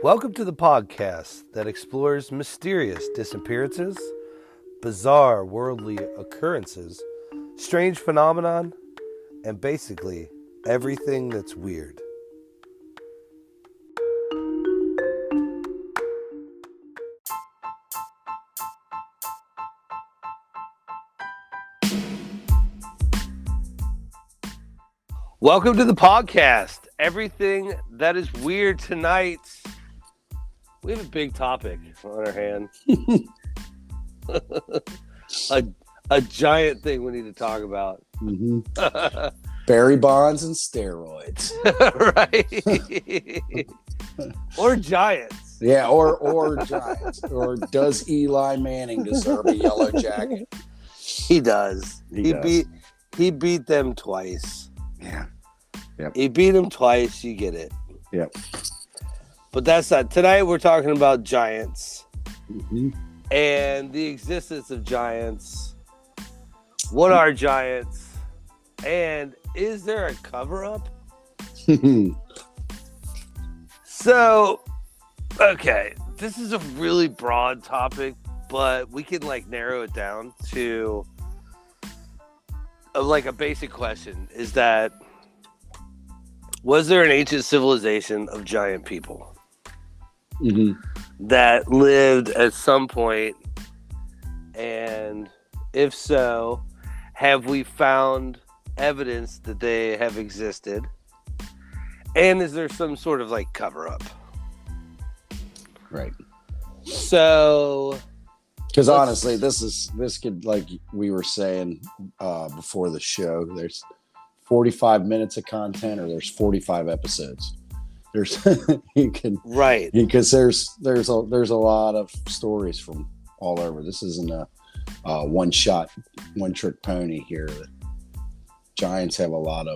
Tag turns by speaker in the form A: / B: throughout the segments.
A: Welcome to the podcast that explores mysterious disappearances, bizarre worldly occurrences, strange phenomenon, and basically everything that's weird. Welcome to the podcast. Everything that is weird tonight. We have a big topic on our hand. a giant thing we need to talk about.
B: Mm-hmm. Barry Bonds and steroids.
A: Right. Or giants.
B: Yeah, or giants. Or does Eli Manning deserve a yellow jacket?
A: He does. He beat them twice.
B: Yeah. Yep.
A: He beat them twice, you get it.
B: Yep.
A: But that's not. Tonight we're talking about giants.
B: Mm-hmm.
A: And the existence of giants. What are giants? And is there a cover-up? So, okay, this is a really broad topic, but we can narrow it down to a basic question. Is that, was there an ancient civilization of giant people?
B: Mm-hmm.
A: That lived at some point, and if so, have we found evidence that they have existed, and is there some sort of cover-up?
B: Right.
A: So,
B: because honestly, this could, like we were saying before the show, there's 45 minutes of content, or there's 45 episodes. There's you can
A: right,
B: because there's a lot of stories from all over. This isn't a one trick pony here. The Giants have a lot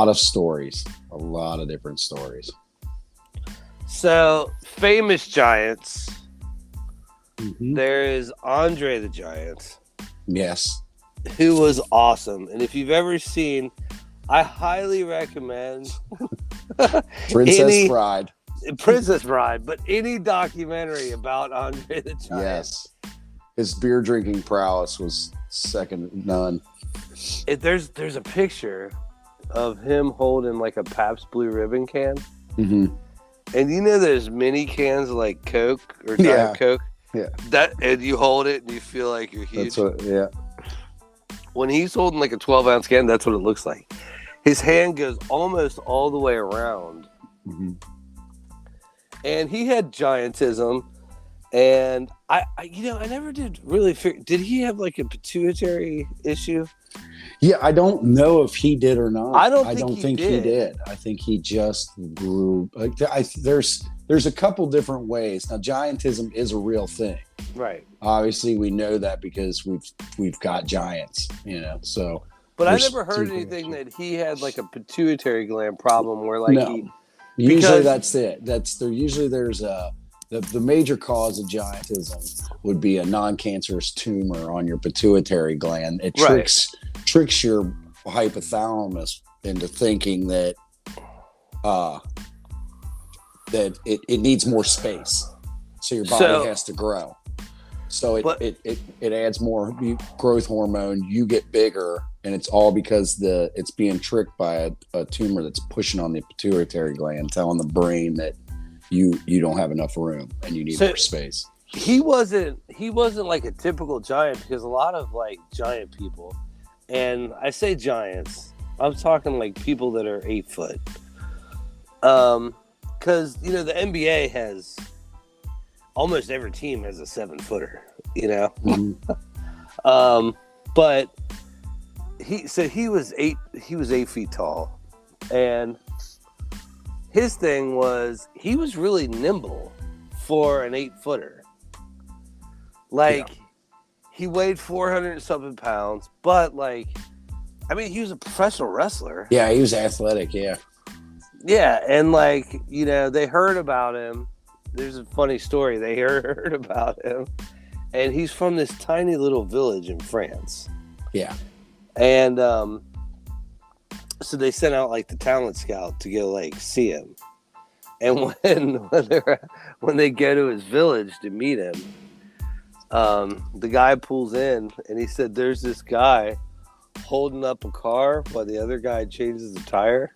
B: of stories, a lot of different stories.
A: So famous giants.
B: Mm-hmm.
A: There is Andre the Giant.
B: Yes,
A: who was awesome, and if you've ever seen, I highly recommend
B: Princess Bride,
A: but any documentary about Andre the Giant.
B: Yes, his beer drinking prowess was second to none.
A: There's a picture of him holding a Pabst Blue Ribbon can,
B: mm-hmm.
A: and there's mini cans of Coke or Diet Coke.
B: Yeah,
A: and you hold it and you feel like you're huge.
B: Yeah.
A: When he's holding a 12-ounce can, that's what it looks like. His hand goes almost all the way around.
B: Mm-hmm.
A: And he had giantism. And I never did really figure, did he have a pituitary issue?
B: Yeah, I don't know if he did or not.
A: I don't think he
B: did. I think he just grew. There's a couple different ways. Now, giantism is a real thing.
A: Right.
B: Obviously, we know that because we've got giants, so.
A: But I never heard anything that he had a pituitary gland problem where
B: no. Usually that's it. Usually there's the major cause of giantism would be a non-cancerous tumor on your pituitary gland. It tricks your hypothalamus into thinking that it needs more space, so your body has to grow. So it adds more growth hormone. You get bigger, and it's all because it's being tricked by a tumor that's pushing on the pituitary gland, telling the brain that you don't have enough room and you need more space.
A: He wasn't like a typical giant, because a lot of giant people, and I say giants, I'm talking people that are 8 foot. Because the NBA has almost every team has a 7-footer,
B: Mm-hmm.
A: but he was 8 feet tall, and his thing was he was really nimble for an 8-footer. He weighed 400 and something pounds, but he was a professional wrestler.
B: Yeah, he was athletic. Yeah.
A: Yeah, and they heard about him. There's a funny story. They heard about him, and he's from this tiny little village in France.
B: Yeah.
A: And so they sent out the talent scout to go see him. And when they go to his village to meet him, the guy pulls in and he said, "There's this guy holding up a car while the other guy changes the tire."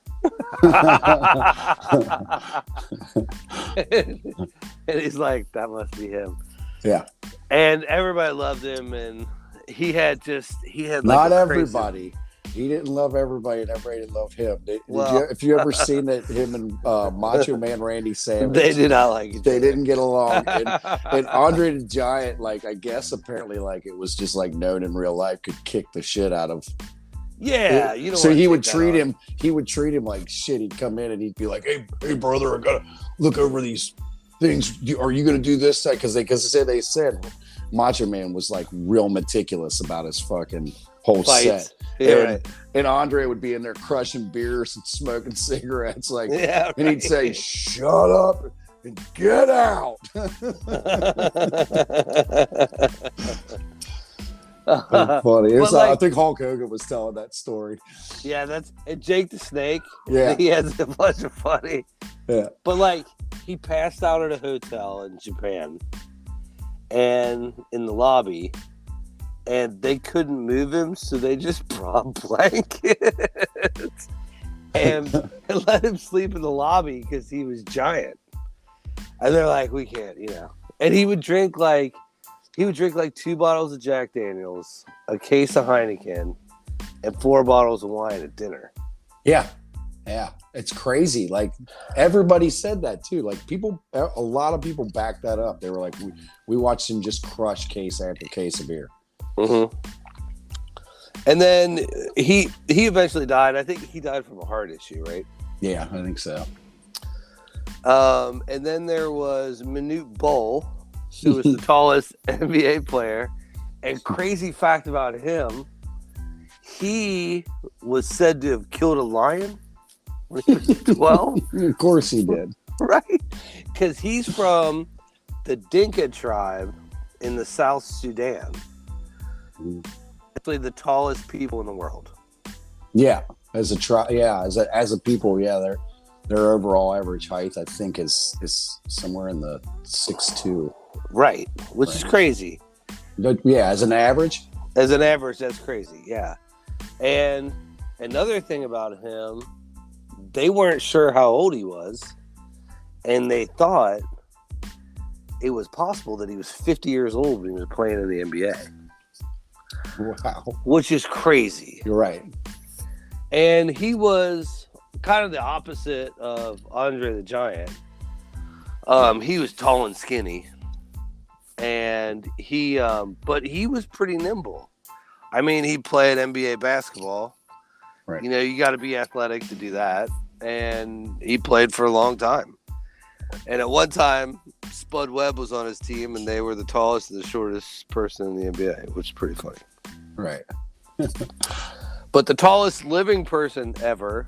A: And he's like, "That must be him."
B: Yeah.
A: And everybody loved him, and he had like
B: not everybody. He didn't love everybody, and everybody didn't love him. If you ever seen that him and Macho Man Randy Savage,
A: they did not like each other.
B: They didn't get along. And Andre the Giant, like, I guess apparently, like, it was just like known in real life, could kick the shit out of.
A: Yeah, you know.
B: So he would treat him. He would treat him like shit. He'd come in and he'd be like, "Hey, brother, I gotta look over these things. Are you gonna do this?" Because they said Macho Man was like real meticulous about his fucking whole set.
A: Yeah,
B: and Andre would be in there crushing beers and smoking cigarettes, like,
A: yeah,
B: and he'd say, "Shut up and get out." Funny. I think Hulk Hogan was telling that story.
A: Yeah, and Jake the Snake.
B: Yeah,
A: he has a bunch of funny.
B: Yeah,
A: but like he passed out at a hotel in Japan, and in the lobby. And they couldn't move him, so they just brought blankets and let him sleep in the lobby because he was giant. And they're like, "We can't, you know." And he would drink like 2 bottles of Jack Daniels, a case of Heineken, and 4 bottles of wine at dinner.
B: Yeah, it's crazy. Like, everybody said that too. Like, a lot of people backed that up. They were like, "We watched him just crush case after case of beer."
A: Mm-hmm. And then he eventually died. I think he died from a heart issue, right?
B: Yeah, I think so.
A: And then there was Manute Bol, who was the tallest NBA player. And crazy fact about him, he was said to have killed a lion when he was 12.
B: Of course he did.
A: Right? Because he's from the Dinka tribe in the South Sudan. Actually, the tallest people in the world.
B: Yeah, as a people, yeah, their overall average height, I think, is somewhere in the 6'2".
A: Right, which is crazy.
B: But yeah, as an average,
A: that's crazy. Yeah, and another thing about him, they weren't sure how old he was, and they thought it was possible that he was 50 years old when he was playing in the NBA.
B: Wow.
A: Which is crazy.
B: You're right.
A: And he was kind of the opposite of Andre the Giant. He was tall and skinny. And but he was pretty nimble. I mean, he played NBA basketball.
B: Right.
A: You know, you got to be athletic to do that. And he played for a long time. And at one time, Spud Webb was on his team, and they were the tallest and the shortest person in the NBA, which is pretty funny.
B: Right.
A: But the tallest living person ever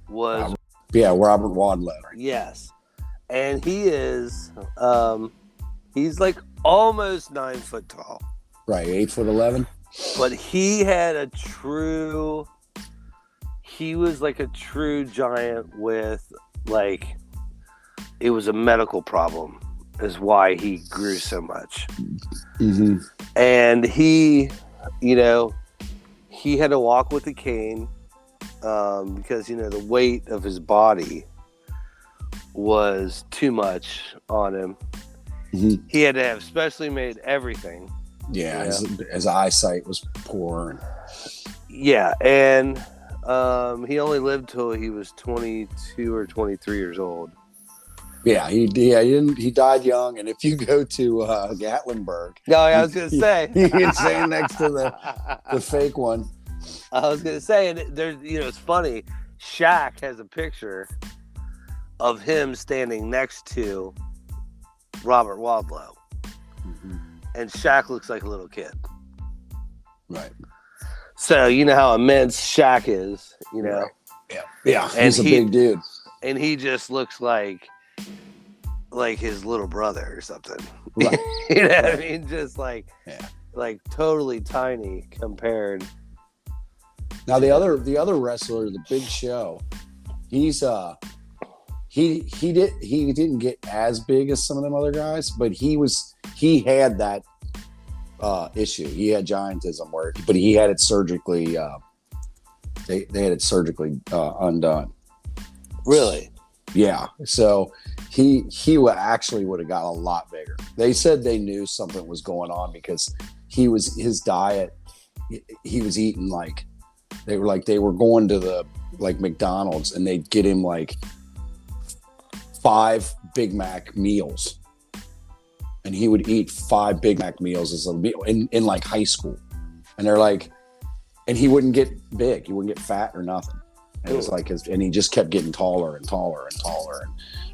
A: was...
B: Robert Wadlow.
A: Yes. And he is... he's like almost 9 foot tall.
B: Right, 8'11".
A: But he had he was like a true giant with, like... It was a medical problem is why he grew so much.
B: Mm-hmm.
A: And he, you know, he had to walk with a cane because, you know, the weight of his body was too much on him. Mm-hmm. He had to have specially made everything.
B: Yeah, his eyesight was poor.
A: Yeah, and he only lived till he was 22 or 23 years old.
B: Yeah, he died young, and if you go to Gatlinburg,
A: no, I was gonna say
B: you can stand next to the fake one.
A: I was gonna say, and there's, you know, it's funny. Shaq has a picture of him standing next to Robert Wadlow, and Shaq looks like a little kid.
B: Right.
A: So you know how immense Shaq is, you know.
B: Right. Yeah. He's a big dude,
A: and he just looks like his little brother or something.
B: Right.
A: You know what I mean? Just like totally tiny compared.
B: Now the other wrestler, the Big Show, he he didn't get as big as some of them other guys, but he had that issue. He had giantism but he had it surgically. They had it surgically undone.
A: Really?
B: Yeah. So he actually would have got a lot bigger. They said they knew something was going on because his diet. He was eating they were going to the McDonald's and they'd get him 5 Big Mac meals, and he would eat 5 Big Mac meals as a meal in high school, and they're and he wouldn't get big, he wouldn't get fat or nothing. And it was and he just kept getting taller and taller and taller,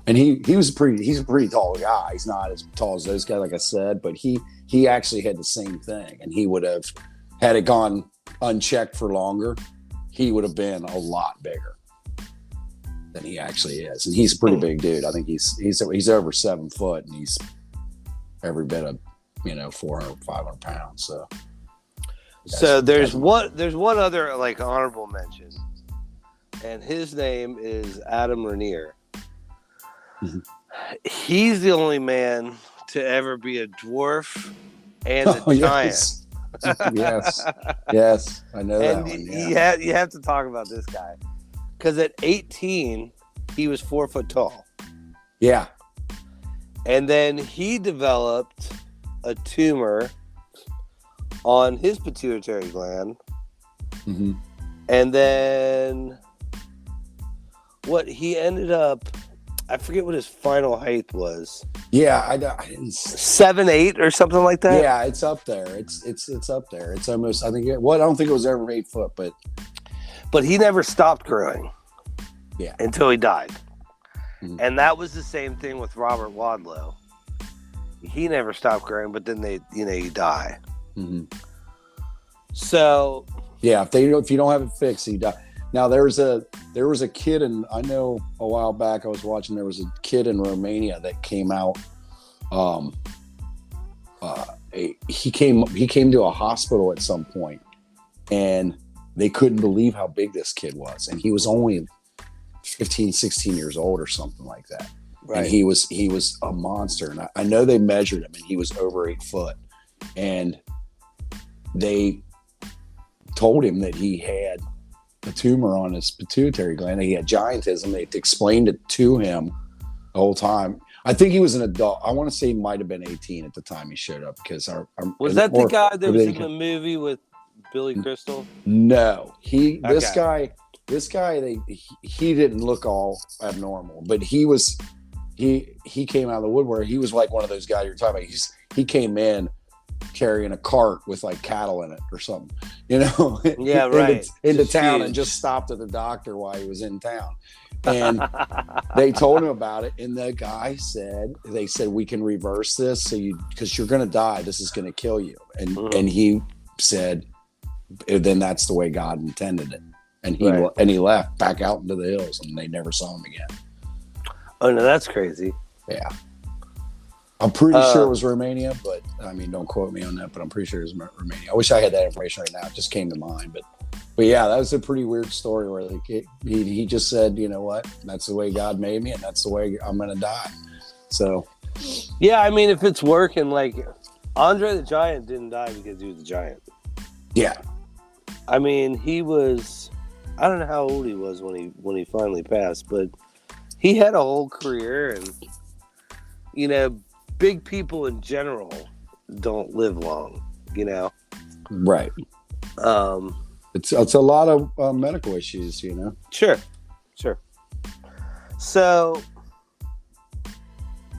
B: and he's a pretty tall guy. He's not as tall as those guys, like I said, but he actually had the same thing, and he would have, had it gone unchecked for longer, he would have been a lot bigger than he actually is. And he's a pretty big dude. I think he's over 7 foot, and he's every bit of 400, 500 pounds. So
A: there's one other honorable mention, and his name is Adam Rainier. Mm-hmm. He's the only man to ever be a dwarf and a giant.
B: Yes, I know that one. Yeah.
A: You have to talk about this guy, because at 18 he was 4 foot tall.
B: Yeah,
A: and then he developed a tumor on his pituitary gland,
B: mm-hmm.
A: and then he ended up, I forget what his final height was.
B: Yeah, I didn't
A: 7'8" or something like that.
B: Yeah, it's up there. It's up there. It's almost. I don't think it was ever 8 foot,
A: but he never stopped growing.
B: Yeah,
A: until he died,
B: mm-hmm.
A: and that was the same thing with Robert Wadlow. He never stopped growing, but then you die.
B: Mm-hmm.
A: So
B: yeah, if you don't have it fixed, you die. Now there was a kid, and I know a while back I was watching. There was a kid in Romania that came out. He came to a hospital at some point, and they couldn't believe how big this kid was, and he was only 15, 16 years old or something like that. Right. And he was a monster, and I know they measured him, and he was over 8 foot, and they told him that he had a tumor on his pituitary gland. He had giantism. They explained it to him the whole time. I think he was an adult. I want to say he might have been 18 at the time he showed up, because
A: was that the guy that was in the movie with Billy Crystal?
B: No, this guy, he didn't look all abnormal, but he came out of the woodwork. He was like one of those guys you're talking about. He came in carrying a cart with cattle in it or something,
A: Yeah, right.
B: into town, and just stopped at the doctor while he was in town. And they told him about it, and the guy said, we can reverse this, because you're going to die. This is going to kill you. And he said, then that's the way God intended it. And he left back out into the hills, and they never saw him again.
A: Oh no, that's crazy.
B: Yeah. I'm pretty sure it was Romania, but don't quote me on that, but I'm pretty sure it was Romania. I wish I had that information right now. It just came to mind, but yeah, that was a pretty weird story where he just said, you know what, that's the way God made me, and that's the way I'm going to die. So,
A: yeah, if it's working, Andre the Giant didn't die because he was a giant.
B: Yeah.
A: He was, I don't know how old he was when he finally passed, but he had a whole career, and, big people in general don't live long,
B: Right. It's a lot of medical issues,
A: Sure. So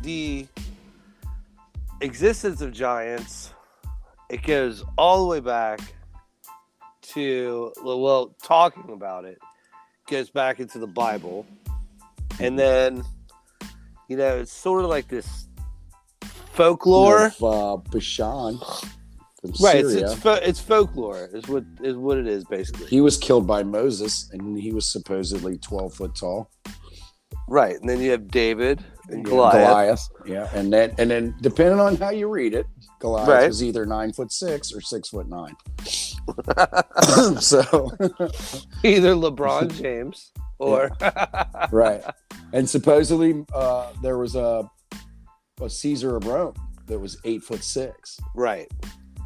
A: the existence of giants, it goes all the way back to, talking about it goes back into the Bible, and then it's sort of like this folklore
B: of Bashan,
A: right? It's folklore is what it is, basically.
B: He was killed by Moses, and he was supposedly 12 foot tall.
A: Right, and then you have David and Goliath.
B: Yeah, and then depending on how you read it, Goliath was either 9'6" or 6'9". So
A: either LeBron James or
B: right. And supposedly there was a Caesar of Rome that was 8'6".
A: Right.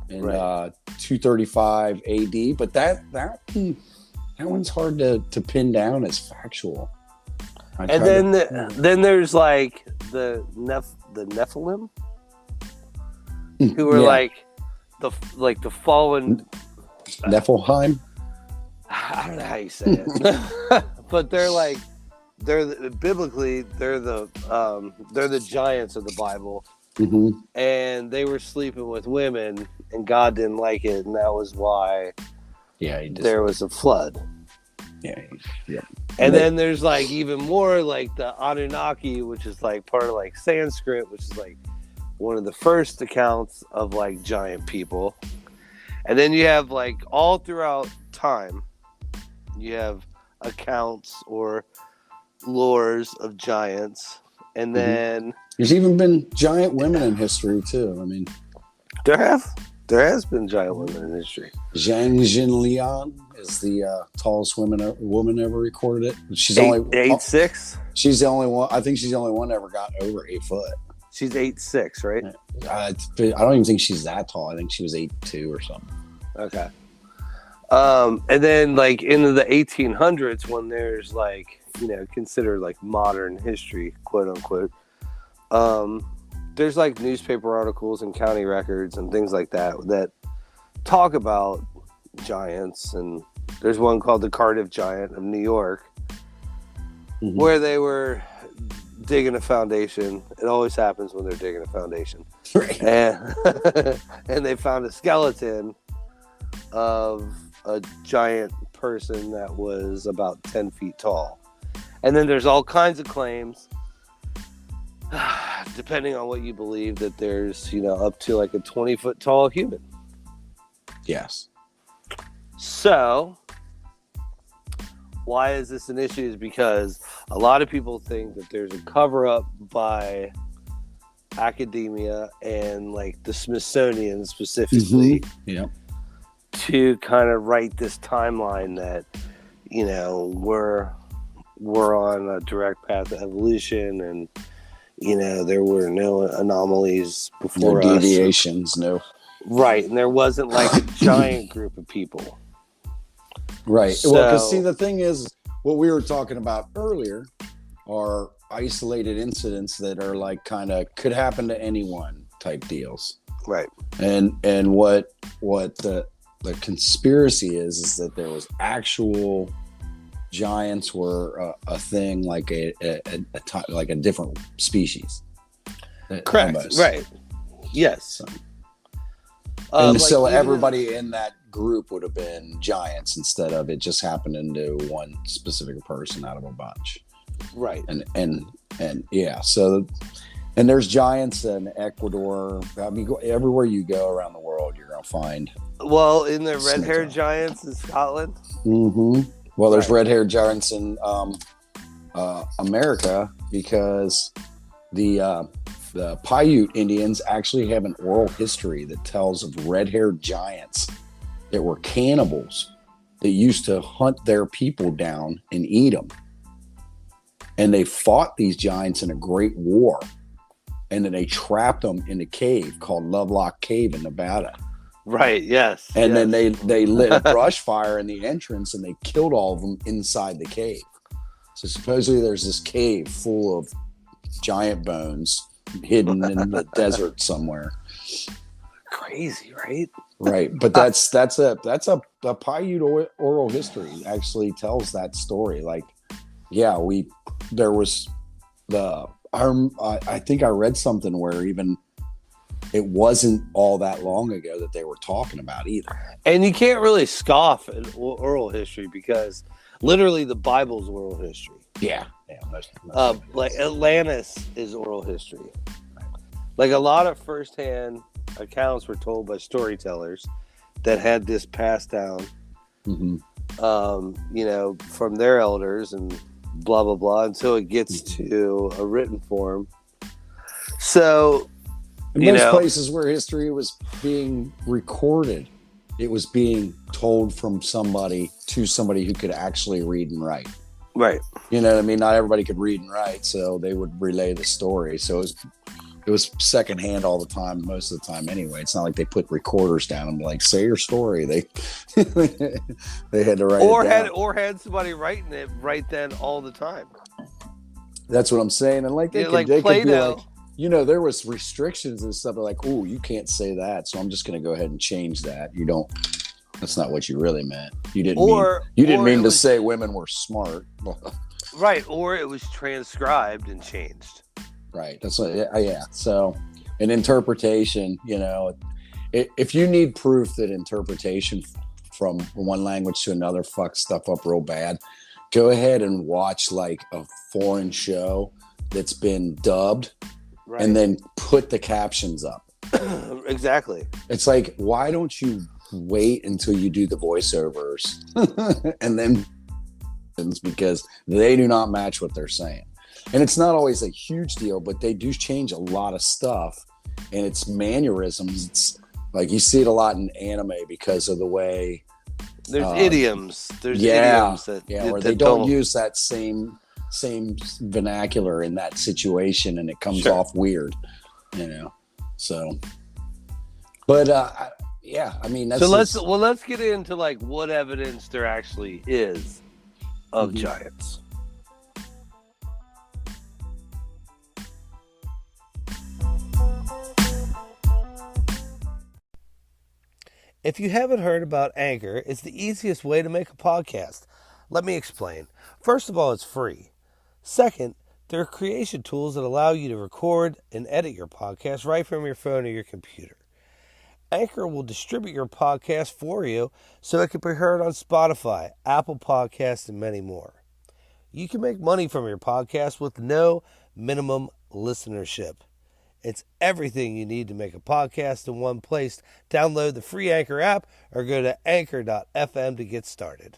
B: In 235 AD. But that one's hard to pin down as factual.
A: And then there's like the Nephilim, who were like the fallen
B: Nephilim.
A: I don't know how you say it, but biblically they're the giants of the Bible, and they were sleeping with women, and God didn't like it, and that was why there was a flood.
B: Yeah.
A: And then there's like even more like the Anunnaki, which is like part of like Sanskrit, which is like one of the first accounts of like giant people. And then you have like all throughout time, you have accounts or lores of giants. And then
B: there's even been giant women in history too. I mean,
A: there has been giant women in history.
B: Zhang Jinliang is the tallest woman ever recorded it. She's only
A: 8'6".
B: She's the only one. I think she's the only one that ever got over 8 foot.
A: She's 8'6", right?
B: I don't even think she's that tall. I think she was 8'2" or something.
A: Okay. And then like into the 1800s, when there's like, considered like modern history, quote unquote, there's like newspaper articles and county records and things like that talk about giants. And there's one called the Cardiff Giant of New York, where they were digging a foundation. It always happens when they're digging a foundation.
B: Right.
A: And they found a skeleton of a giant person that was about 10 feet tall. And then there's all kinds of claims, depending on what you believe, that there's, up to like a 20-foot tall human.
B: Yes.
A: So why is this an issue? Is because a lot of people think that there's a cover up by academia and like the Smithsonian specifically, to kind of write this timeline that, we're on a direct path of evolution, and there were no anomalies before us.
B: No deviations, no.
A: Right, and there wasn't like a giant group of people.
B: Right.
A: So,
B: well, because see, the thing is, what we were talking about earlier are isolated incidents that are like kind of could happen to anyone type deals.
A: Right.
B: And what the conspiracy is that there was actual giants were a thing, like a different species.
A: Correct.
B: Almost.
A: Right. Yes.
B: And so everybody in that group would have been giants instead of it just happened into one specific person out of a bunch.
A: Right.
B: And yeah, so and there's giants in Ecuador. I mean, everywhere you go around the world, you're gonna find.
A: Well, in the red-haired giants in Scotland.
B: Well, there's red-haired giants in America because the Paiute Indians actually have an oral history that tells of red-haired giants that were cannibals that used to hunt their people down and eat them. And they fought these giants in a great war. And then they trapped them in a cave called Lovelock Cave in Nevada.
A: Right, yes.
B: And then they lit a brush fire in the entrance and they killed all of them inside the cave. So supposedly there's this cave full of giant bones hidden in the desert somewhere.
A: Crazy, right?
B: Right, but that's a Paiute oral history actually tells that story. Like, yeah, there was I think I read something where even it wasn't all that long ago that they were talking about either. And
A: you can't really scoff at oral history because literally the Bible's oral history.
B: Yeah.
A: Like Atlantis is oral history. Like a lot of firsthand accounts were told by storytellers that had this passed down, from their elders and blah, blah, blah, until it gets to a written form. So,
B: in most places where history was being recorded, it was being told from somebody to somebody who could actually read and write.
A: Right.
B: You know what I mean? Not everybody could read and write, so they would relay the story. So it was secondhand all the time, most of the time anyway. It's not like they put recorders down and like, say your story. They they had to write it down.
A: Had somebody writing it right then all the time.
B: That's what I'm saying. And like they could be like, you know, there was restrictions and stuff like, oh, you can't say that, so I'm just going to go ahead and change that. You don't. That's not what you really meant. You didn't mean to say women were smart.
A: Right, or it was transcribed and changed.
B: Right. That's what, yeah. So, an interpretation, you know, if you need proof that interpretation from one language to another fucks stuff up real bad, go ahead and watch like a foreign show that's been dubbed, right, and then put the captions up.
A: Exactly.
B: It's like, why don't you wait until you do the voiceovers and then, because they do not match what they're saying. And it's not always a huge deal, but they do change a lot of stuff, and it's mannerisms. It's like you see it a lot in anime because of the way
A: there's idioms. There's idioms
B: where they don't use that same vernacular in that situation, and it comes off weird, you know. So, but yeah, I mean, that's
A: so. Let's get into like what evidence there actually is of giants. If you haven't heard about Anchor, it's the easiest way to make a podcast. Let me explain. First of all, it's free. Second, there are creation tools that allow you to record and edit your podcast right from your phone or your computer. Anchor will distribute your podcast for you so it can be heard on Spotify, Apple Podcasts, and many more. You can make money from your podcast with no minimum listenership. It's everything you need to make a podcast in one place. Download the free Anchor app or go to anchor.fm to get started.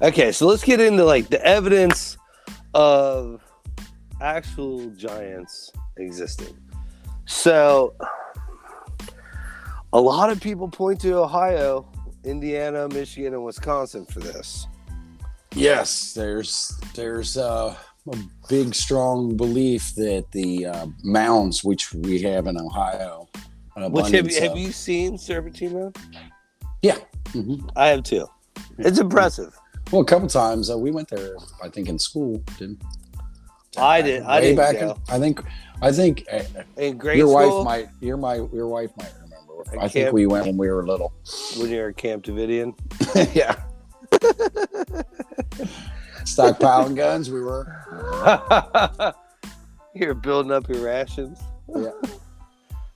A: Okay, so let's get into like the evidence of actual giants existing. So, a lot of people point to Ohio, Indiana, Michigan, and Wisconsin for this.
B: Yes, there's a big, strong belief that the mounds, which we have in Ohio,
A: which have you seen Serpentine Mound?
B: Yeah,
A: I have too. It's impressive.
B: Well, a couple times we went there. I think in school, didn't?
A: I did. I didn't go.
B: I think
A: in grade
B: your
A: school.
B: Your wife might remember. I think we went when we were little.
A: When you were at Camp Davidian.
B: Yeah. Stockpiling guns. We were.
A: You're building up your rations.
B: Yeah.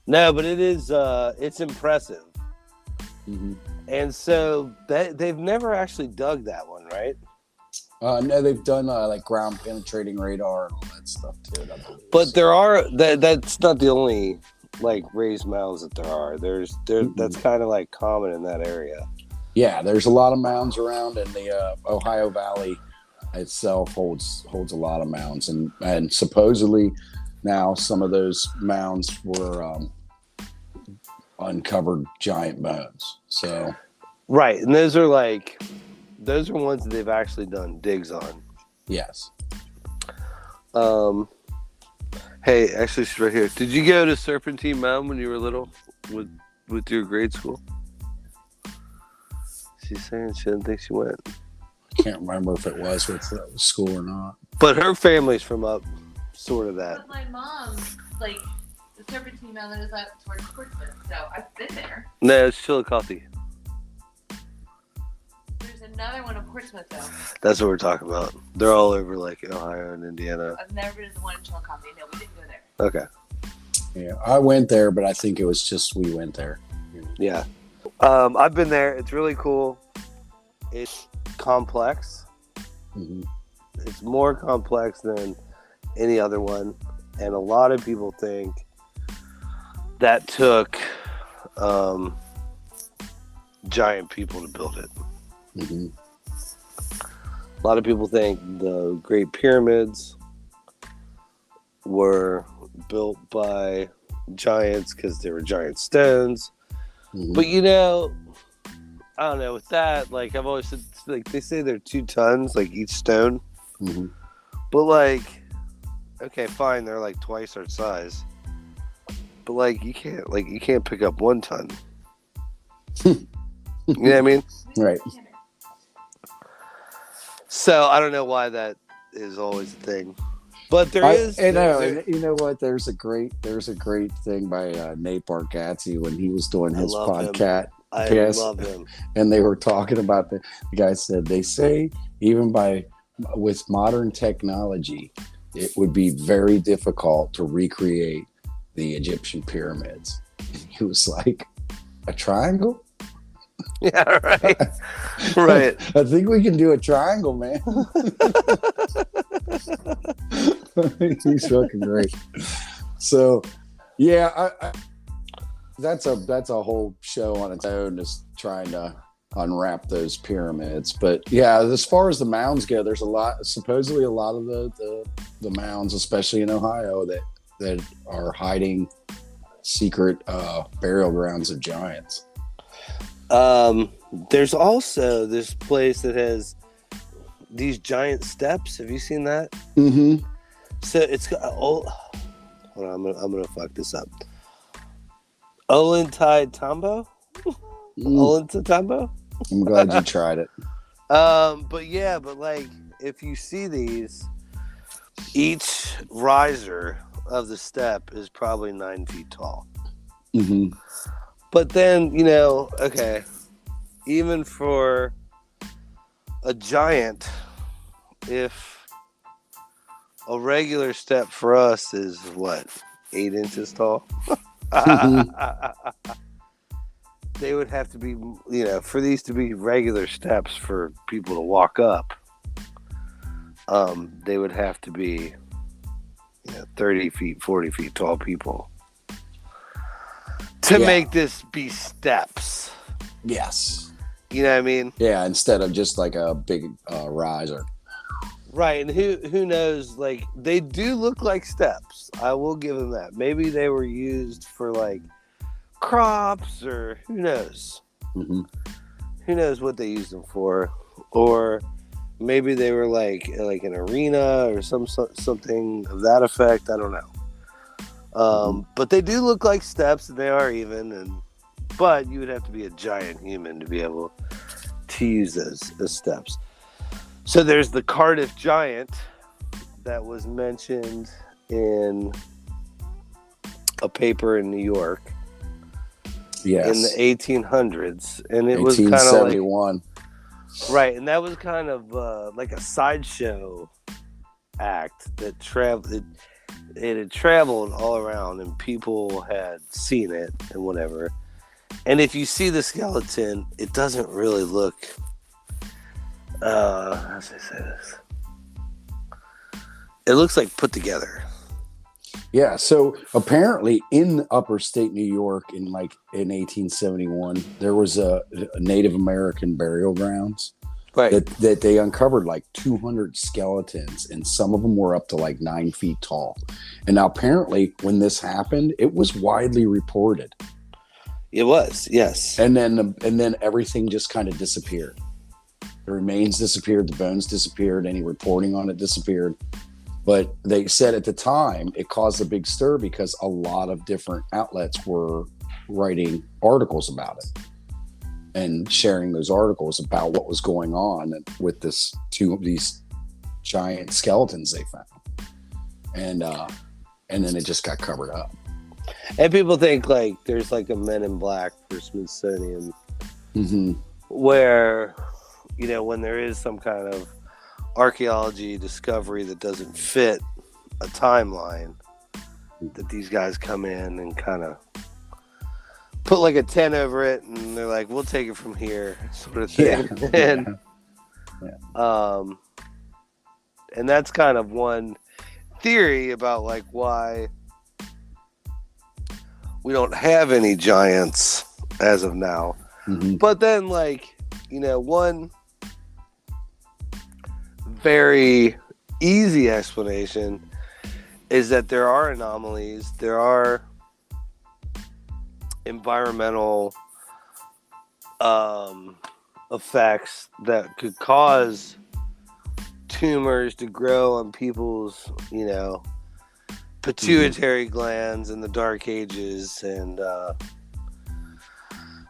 A: No, but it is. It's impressive.
B: Mm-hmm.
A: And so they've never actually dug that one, right?
B: No, they've done like ground penetrating radar and all that stuff too.
A: But there are that's not the only like raised mounds that there are. That's kind of like common in that area.
B: Yeah, there's a lot of mounds around, and the Ohio Valley itself holds a lot of mounds, and supposedly now some of those mounds were uncovered giant bones. So
A: right, and those are ones that they've actually done digs on.
B: Yes.
A: Hey, actually, she's right here. Did you go to Serpentine Mound when you were little with your grade school? She's saying she didn't think she went.
B: I can't remember if it was with school or not.
A: But her family's from up sort of that.
C: But my mom, like, the Serpentine Mound that is up towards Portsmouth, so I've been there.
A: No, it's Chillicothe.
C: There's another one in Portsmouth, though.
A: That's what we're talking about. They're all over, like, Ohio and Indiana.
C: I've never been to the one in Chillicothe. No, we didn't go there.
A: Okay.
B: Yeah, I went there, but I think it was just we went there.
A: Yeah. I've been there. It's really cool. It's complex.
B: Mm-hmm.
A: It's more complex than any other one. And a lot of people think that took giant people to build it.
B: Mm-hmm.
A: A lot of people think the Great Pyramids were built by giants because they were giant stones.
B: Mhm.
A: But I don't know. With that, like I've always said, like they say they're 2 tons, like each stone.
B: Mhm.
A: But like, okay, fine, they're like twice our size. But like, you can't pick up 1 ton. You know what I mean?
B: Right.
A: So I don't know why that is always a thing, but there is.
B: You know what? There's a great thing by Nate Bargatze when he was doing his podcast.
A: I love him.
B: And they were talking about the guy said they say even with modern technology, it would be very difficult to recreate the Egyptian pyramids. He was like, a triangle?
A: Yeah, right. Right.
B: I think we can do a triangle, man. He's fucking great. So, yeah, that's a whole show on its own, just trying to unwrap those pyramids. But yeah, as far as the mounds go, there's supposedly a lot of the mounds, especially in Ohio, that are hiding secret burial grounds of giants.
A: There's also this place that has these giant steps. Have you seen that?
B: Mm-hmm.
A: So it's got hold on, I'm gonna fuck this up. Ollantaytambo? Ollantaytambo?
B: I'm glad you tried it.
A: But like if you see these, each riser of the step is probably 9 feet tall.
B: Mm-hmm.
A: But then, okay, even for a giant, if a regular step for us is 8 inches tall? They would have to be, for these to be regular steps for people to walk up, they would have to be 30 feet, 40 feet tall people to make this be steps.
B: Yes.
A: You know what I mean?
B: Yeah, instead of just like a big riser.
A: Right, and who knows, like, they do look like steps. I will give them that. Maybe they were used for, like, crops, or who knows?
B: Mm-hmm.
A: Who knows what they used them for? Or maybe they were like an arena or something of that effect. I don't know. But they do look like steps, and they are even. But you would have to be a giant human to be able to use those as steps. So there's the Cardiff Giant that was mentioned in a paper in New York.
B: Yes.
A: In the 1800s, and it was kind of like right, and that was kind of like a sideshow act that traveled. It had traveled all around, and people had seen it and whatever. And if you see the skeleton, it doesn't really look. How should I say this? It looks like put together.
B: Yeah, so apparently in upper state New York in 1871, there was a Native American burial grounds, right? That they uncovered 200 skeletons, and some of them were up to 9 feet tall. And now apparently when this happened, it was widely reported.
A: It was, yes.
B: And then everything just kind of disappeared. The remains disappeared, the bones disappeared, any reporting on it disappeared. But they said at the time it caused a big stir because a lot of different outlets were writing articles about it and sharing those articles about what was going on with these giant skeletons they found. And then it just got covered up.
A: And people think there's a Men in Black for Smithsonian, where when there is some kind of archaeology discovery that doesn't fit a timeline, that these guys come in and kind of put a tent over it, and they're like, we'll take it from here, sort of thing. And that's kind of one theory about why we don't have any giants as of now. But then one very easy explanation is that there are anomalies. There are environmental effects that could cause tumors to grow on people's, pituitary glands in the dark ages, and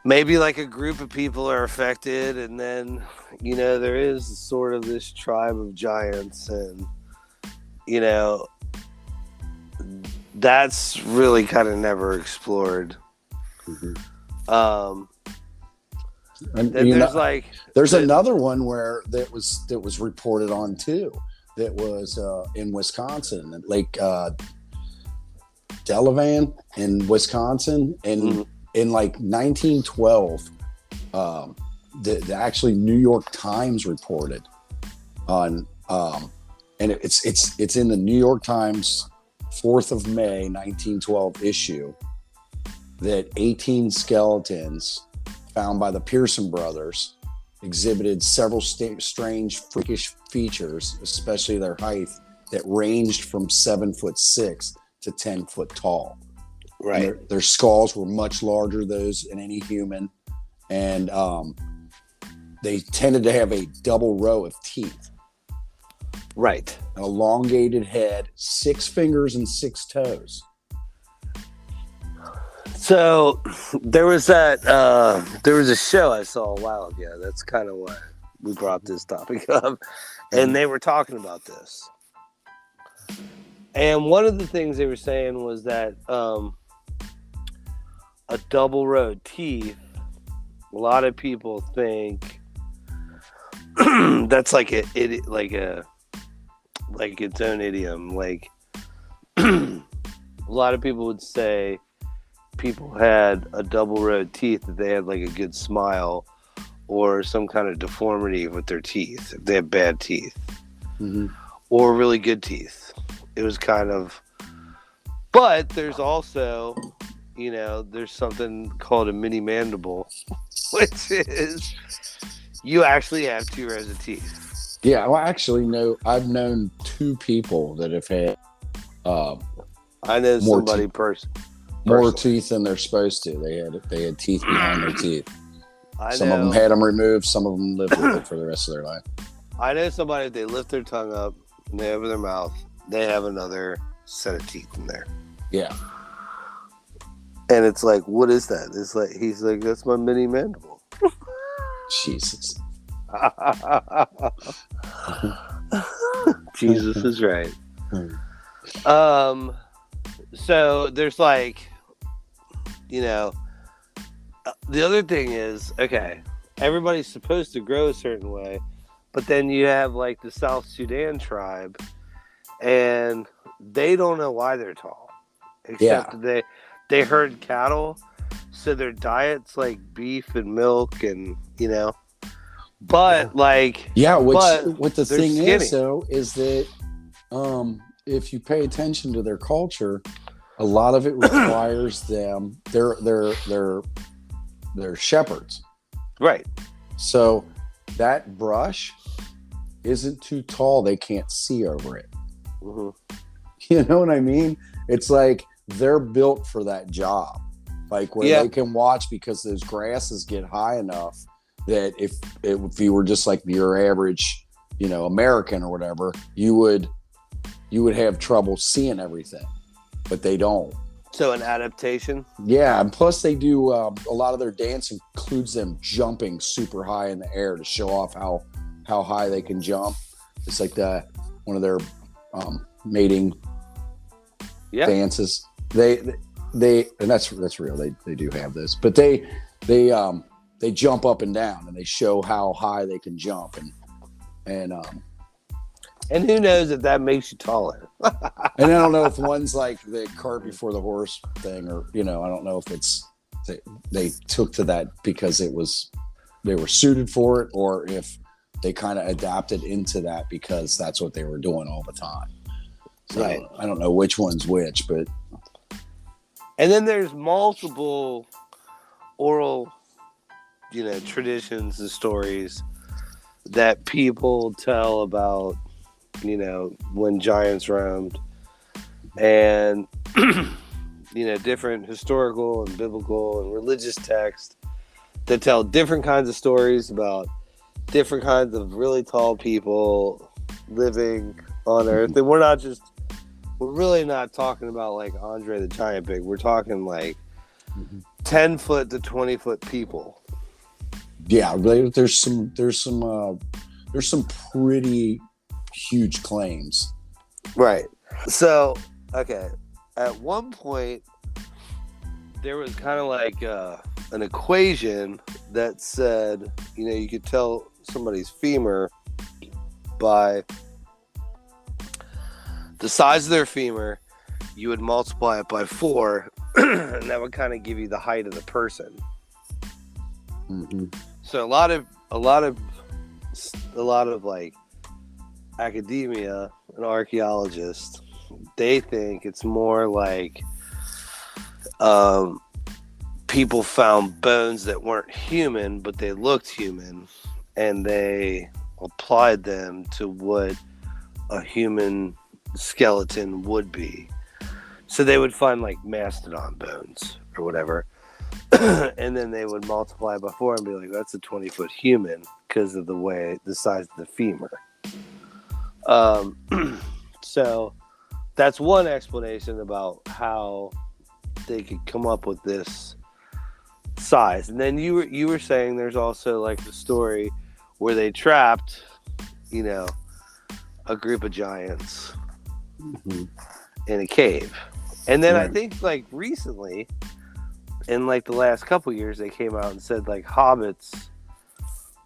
A: maybe like a group of people are affected, and then there is sort of this tribe of giants, and that's really kind of never explored.
B: And there's another one where that was reported on too. That was in Wisconsin, at Lake Delavan in Wisconsin, and in like 1912, the actually New York Times reported on, and it's in the New York Times 4th of May 1912 issue, that 18 skeletons found by the Pearson brothers exhibited several strange, freakish features, especially their height, that ranged from 7'6" to 10 foot tall.
A: Right.
B: Their skulls were much larger those than any human, and they tended to have a double row of teeth.
A: Right.
B: An elongated head, 6 fingers and 6 toes.
A: So there was a show I saw a while ago. That's kind of why we brought this topic up, and they were talking about this. And one of the things they were saying was that a double row of teeth, a lot of people think that's like its own idiom. Like a lot of people would say people had a double row of teeth, that they had like a good smile or some kind of deformity with their teeth, if they have bad teeth, or really good teeth. It was kind of, but there's also, there's something called a mini mandible, which is you actually have 2 rows of teeth.
B: Yeah, well, actually, no, I've known 2 people that have had
A: I know somebody
B: more teeth than they're supposed to. They had teeth behind their teeth. Some of them had them removed. Some of them lived with it for the rest of their life.
A: I know somebody, if they lift their tongue up and they open their mouth, they have another set of teeth in there.
B: Yeah.
A: And it's like, what is that? It's like, he's like, that's my mini mandible.
B: Jesus.
A: Jesus is right. So there's like, the other thing is, okay, everybody's supposed to grow a certain way, but then you have like the South Sudan tribe, and they don't know why they're tall, except they herd cattle, so their diet's like beef and milk, and but like
B: what the thing
A: skinny.
B: is though is that if you pay attention to their culture, a lot of it requires them. They're shepherds,
A: right?
B: So that brush isn't too tall; they can't see over it. You know what I mean? It's like they're built for that job, like where they can watch, because those grasses get high enough that if you were just like your average, American or whatever, you would have trouble seeing everything, but they don't.
A: So an adaptation.
B: Yeah, and plus they do a lot of their dance includes them jumping super high in the air to show off how high they can jump. It's like one of their mating dances. They and that's real. They do have this, but they jump up and down, and they show how high they can jump, and
A: who knows if that makes you taller.
B: And I don't know if one's like the cart before the horse thing, or I don't know if it's they took to that because they were suited for it, or if they kind of adapted into that because that's what they were doing all the time. So
A: right.
B: I don't know which one's which, but.
A: And then there's multiple oral, traditions and stories that people tell about, when giants roamed. And different historical and biblical and religious texts that tell different kinds of stories about different kinds of really tall people living on Earth. And we're really not talking about like Andre the Giant Big. We're talking like 10 foot to 20 foot people.
B: Yeah, there's some pretty huge claims.
A: Right. So, okay. At one point, there was kind of like an equation that said, you could tell somebody's femur by the size of their femur. You would multiply it by 4, and that would kind of give you the height of the person.
B: Mm-hmm.
A: So a lot of like academia and archaeologists, they think it's more like people found bones that weren't human, but they looked human, and they applied them to what a human skeleton would be. So they would find like mastodon bones or whatever, and then they would multiply by 4 and be like, that's a 20-foot human because of the size of the femur. So that's one explanation about how they could come up with this size. And then you were saying there's also like the story where they trapped, a group of giants in a cave. And then I think like recently, in like the last couple years, they came out and said like hobbits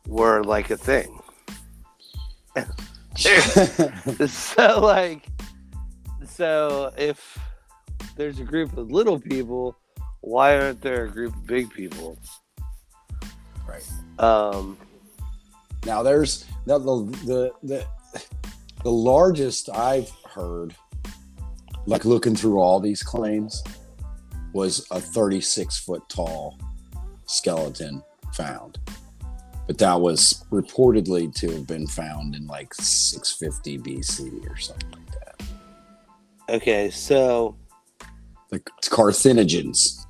A: were like a thing. So if there's a group of little people, why aren't there a group of big people?
B: Right. Now there's the largest I've heard, like looking through all these claims, was a 36-foot tall skeleton found. But that was reportedly to have been found in like 650 BC or something like that.
A: Okay, so
B: the Carthaginians,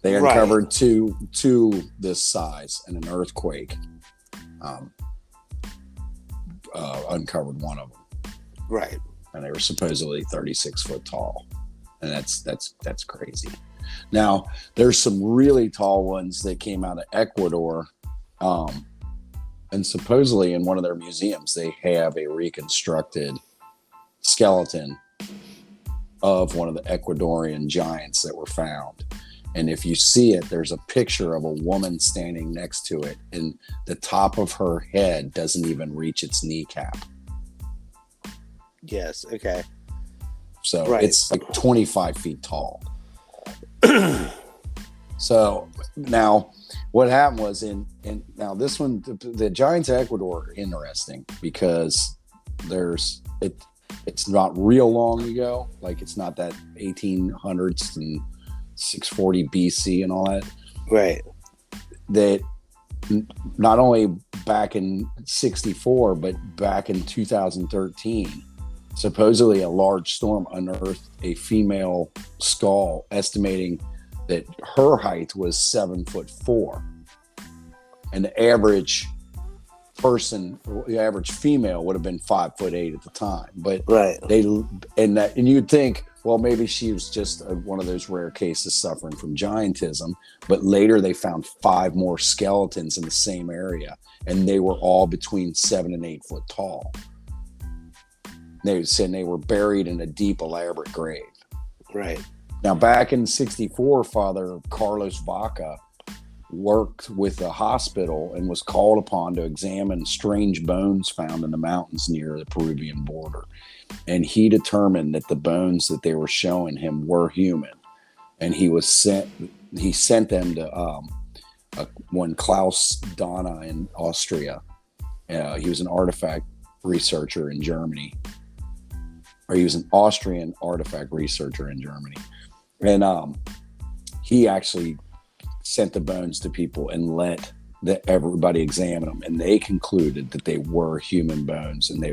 B: they uncovered two this size in an earthquake. Uncovered one of them.
A: Right.
B: And they were supposedly 36 foot tall. And that's crazy. Now, there's some really tall ones that came out of Ecuador. And supposedly in one of their museums, they have a reconstructed skeleton of one of the Ecuadorian giants that were found. And if you see it, there's a picture of a woman standing next to it, and the top of her head doesn't even reach its kneecap.
A: Yes, okay.
B: So It's like 25 feet tall. So now what happened was now this one, the giants of Ecuador are interesting because it's not real long ago. Like it's not that 1800s and 640 BC and all that.
A: Right.
B: That not only back in 64, but back in 2013, supposedly a large storm unearthed a female skull, estimating that her height was 7'4", and the average person, the average female, would have been 5'8" at the time. But and you'd think, well, maybe she was just one of those rare cases suffering from giantism. But later they found 5 more skeletons in the same area, and they were all between 7 and 8 foot tall. They said they were buried in a deep, elaborate grave.
A: Right.
B: Now, back in 64, Father Carlos Vaca worked with a hospital and was called upon to examine strange bones found in the mountains near the Peruvian border. And he determined that the bones that they were showing him were human. And he sent them to one Klaus Donna in Austria. He was an artifact researcher in Germany. Or he was an Austrian artifact researcher in Germany. And he actually sent the bones to people and let everybody examine them. And they concluded that they were human bones, and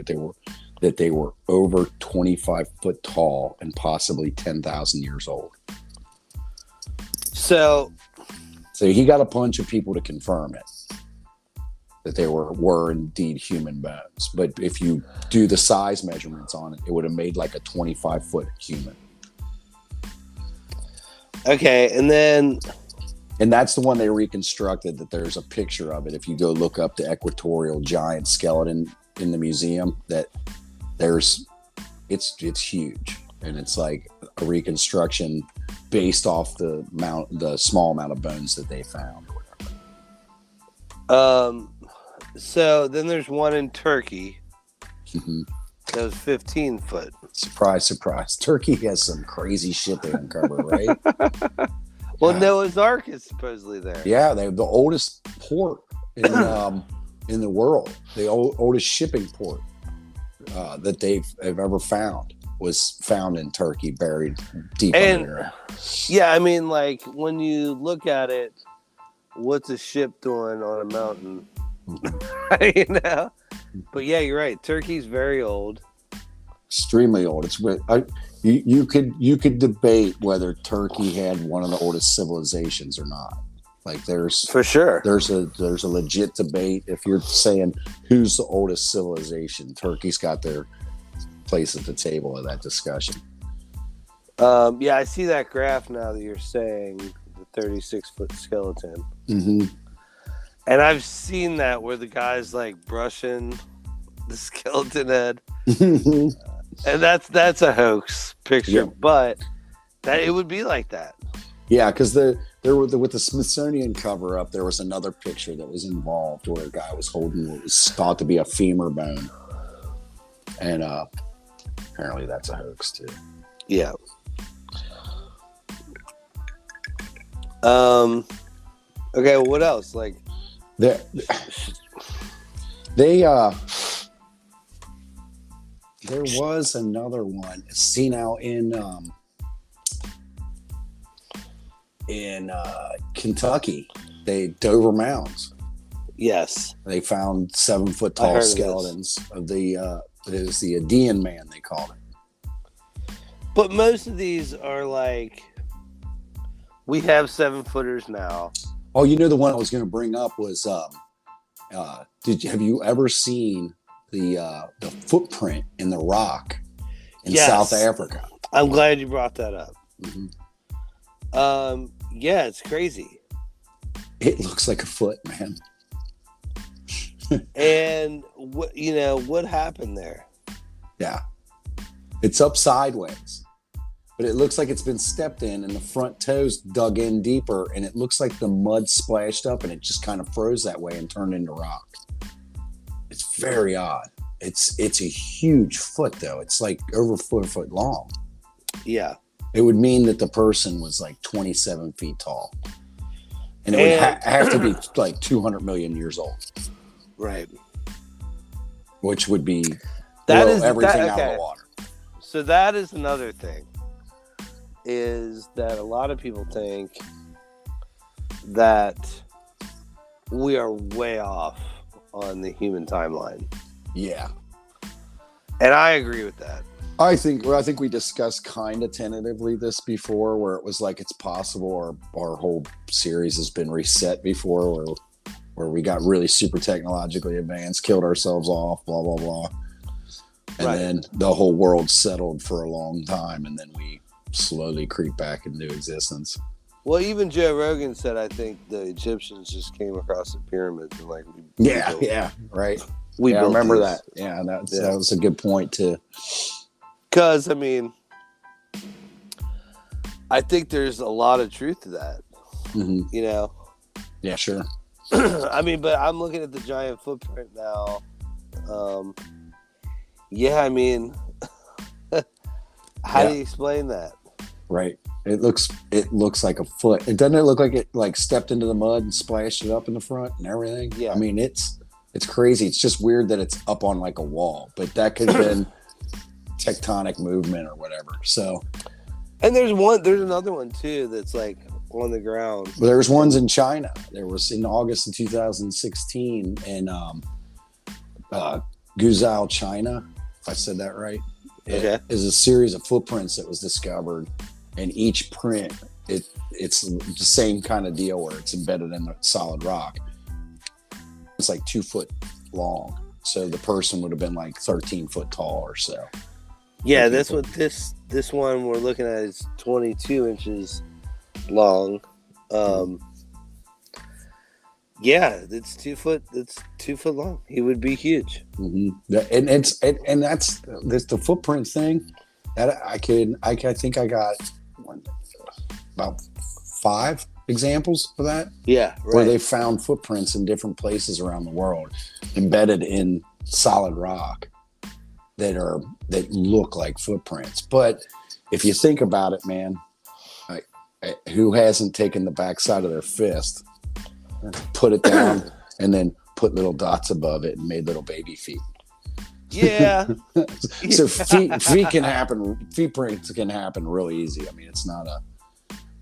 B: that they were over 25 foot tall and possibly 10,000 years old.
A: So
B: he got a bunch of people to confirm it, that they were indeed human bones. But if you do the size measurements on it, it would have made like a 25-foot human.
A: Okay,
B: and that's the one they reconstructed, that there's a picture of it. If you go look up the equatorial giant skeleton in the museum, that it's huge. And it's like a reconstruction based off the small amount of bones that they found or whatever.
A: So then there's one in Turkey.
B: Mm-hmm.
A: That was 15 foot.
B: Surprise, surprise. Turkey has some crazy shit they uncover, right?
A: Well, Noah's Ark is supposedly there.
B: Yeah, they have the oldest port in the world. The oldest shipping port that they've ever found was found in Turkey, buried deep under.
A: Yeah, I mean, like, when you look at it, what's a ship doing on a mountain? You know? But yeah, you're right. Turkey's very old.
B: Extremely old. You could debate whether Turkey had one of the oldest civilizations or not. Like, there's
A: for sure
B: there's a legit debate. If you're saying who's the oldest civilization, Turkey's got their place at the table of that discussion.
A: Yeah, I see that graph now that you're saying the 36-foot skeleton.
B: Mm-hmm.
A: And I've seen that where the guy's like brushing the skeleton head. And that's a hoax picture,
B: yeah.
A: But that it would be like that.
B: Yeah, because with the Smithsonian cover up, there was another picture that was involved where a guy was holding what was thought to be a femur bone, and apparently that's a hoax too.
A: Yeah. Okay. Well, what else? Like,
B: they there was another one. See now in Kentucky, Dover Mounds.
A: Yes,
B: they found 7-foot tall skeletons of the it was the Aedean man, they called it.
A: But most of these are like, we have 7-footers now.
B: Oh, you know, the one I was going to bring up was have you ever seen the footprint in the rock in South Africa?
A: I'm glad you brought that up.
B: Mm-hmm.
A: Yeah, it's crazy.
B: It looks like a foot, man.
A: And what happened there?
B: Yeah, it's up sideways, but it looks like it's been stepped in, and the front toes dug in deeper, and it looks like the mud splashed up, and it just kind of froze that way and turned into rock. It's very odd. It's a huge foot, though. It's like over 4 foot long.
A: Yeah.
B: It would mean that the person was like 27 feet tall. And it would have to be like 200 million years old.
A: Right.
B: Which would be everything out of the water.
A: So that is another thing. Is that a lot of people think that we are way off on the human timeline.
B: Yeah.
A: And I agree with that.
B: I think we discussed kind of tentatively this before, where it was like it's possible our whole series has been reset before, where we got really super technologically advanced, killed ourselves off, blah, blah, blah. And then the whole world settled for a long time, and then we slowly creep back into existence.
A: Well, even Joe Rogan said, I think the Egyptians just came across the pyramids and like...
B: Right.
A: I
B: remember that. Yeah, that was a good point too.
A: Because, I mean, I think there's a lot of truth to that.
B: Mm-hmm.
A: You know?
B: Yeah, sure.
A: I mean, but I'm looking at the giant footprint now. Yeah, I mean, how do you explain that?
B: Right. It looks like a foot. It doesn't look like it like stepped into the mud and splashed it up in the front and everything.
A: Yeah.
B: I mean, it's crazy. It's just weird that it's up on like a wall, but that could have been tectonic movement or whatever. So,
A: and there's another one too that's like on the ground.
B: Well, there's ones in China. There was in August of 2016 in Guizhou, China. if I said that right.
A: Okay.
B: It is a series of footprints that was discovered, and each print it's the same kind of deal where it's embedded in the solid rock. It's like 2 foot long, so the person would have been like 13 foot tall or so.
A: Yeah, that's what this one we're looking at is 22 inches long. Yeah, it's 2 foot. It's 2 foot long. He would be huge.
B: Mm-hmm. And that's the footprint thing. That I think I got about 5 examples of that.
A: Yeah, right.
B: Where they found footprints in different places around the world, embedded in solid rock, that look like footprints. But if you think about it, man, who hasn't taken the backside of their fist, put it down, and then put little dots above it and made little baby feet?
A: Yeah.
B: So feet can happen. Feet prints can happen real easy. I mean, it's not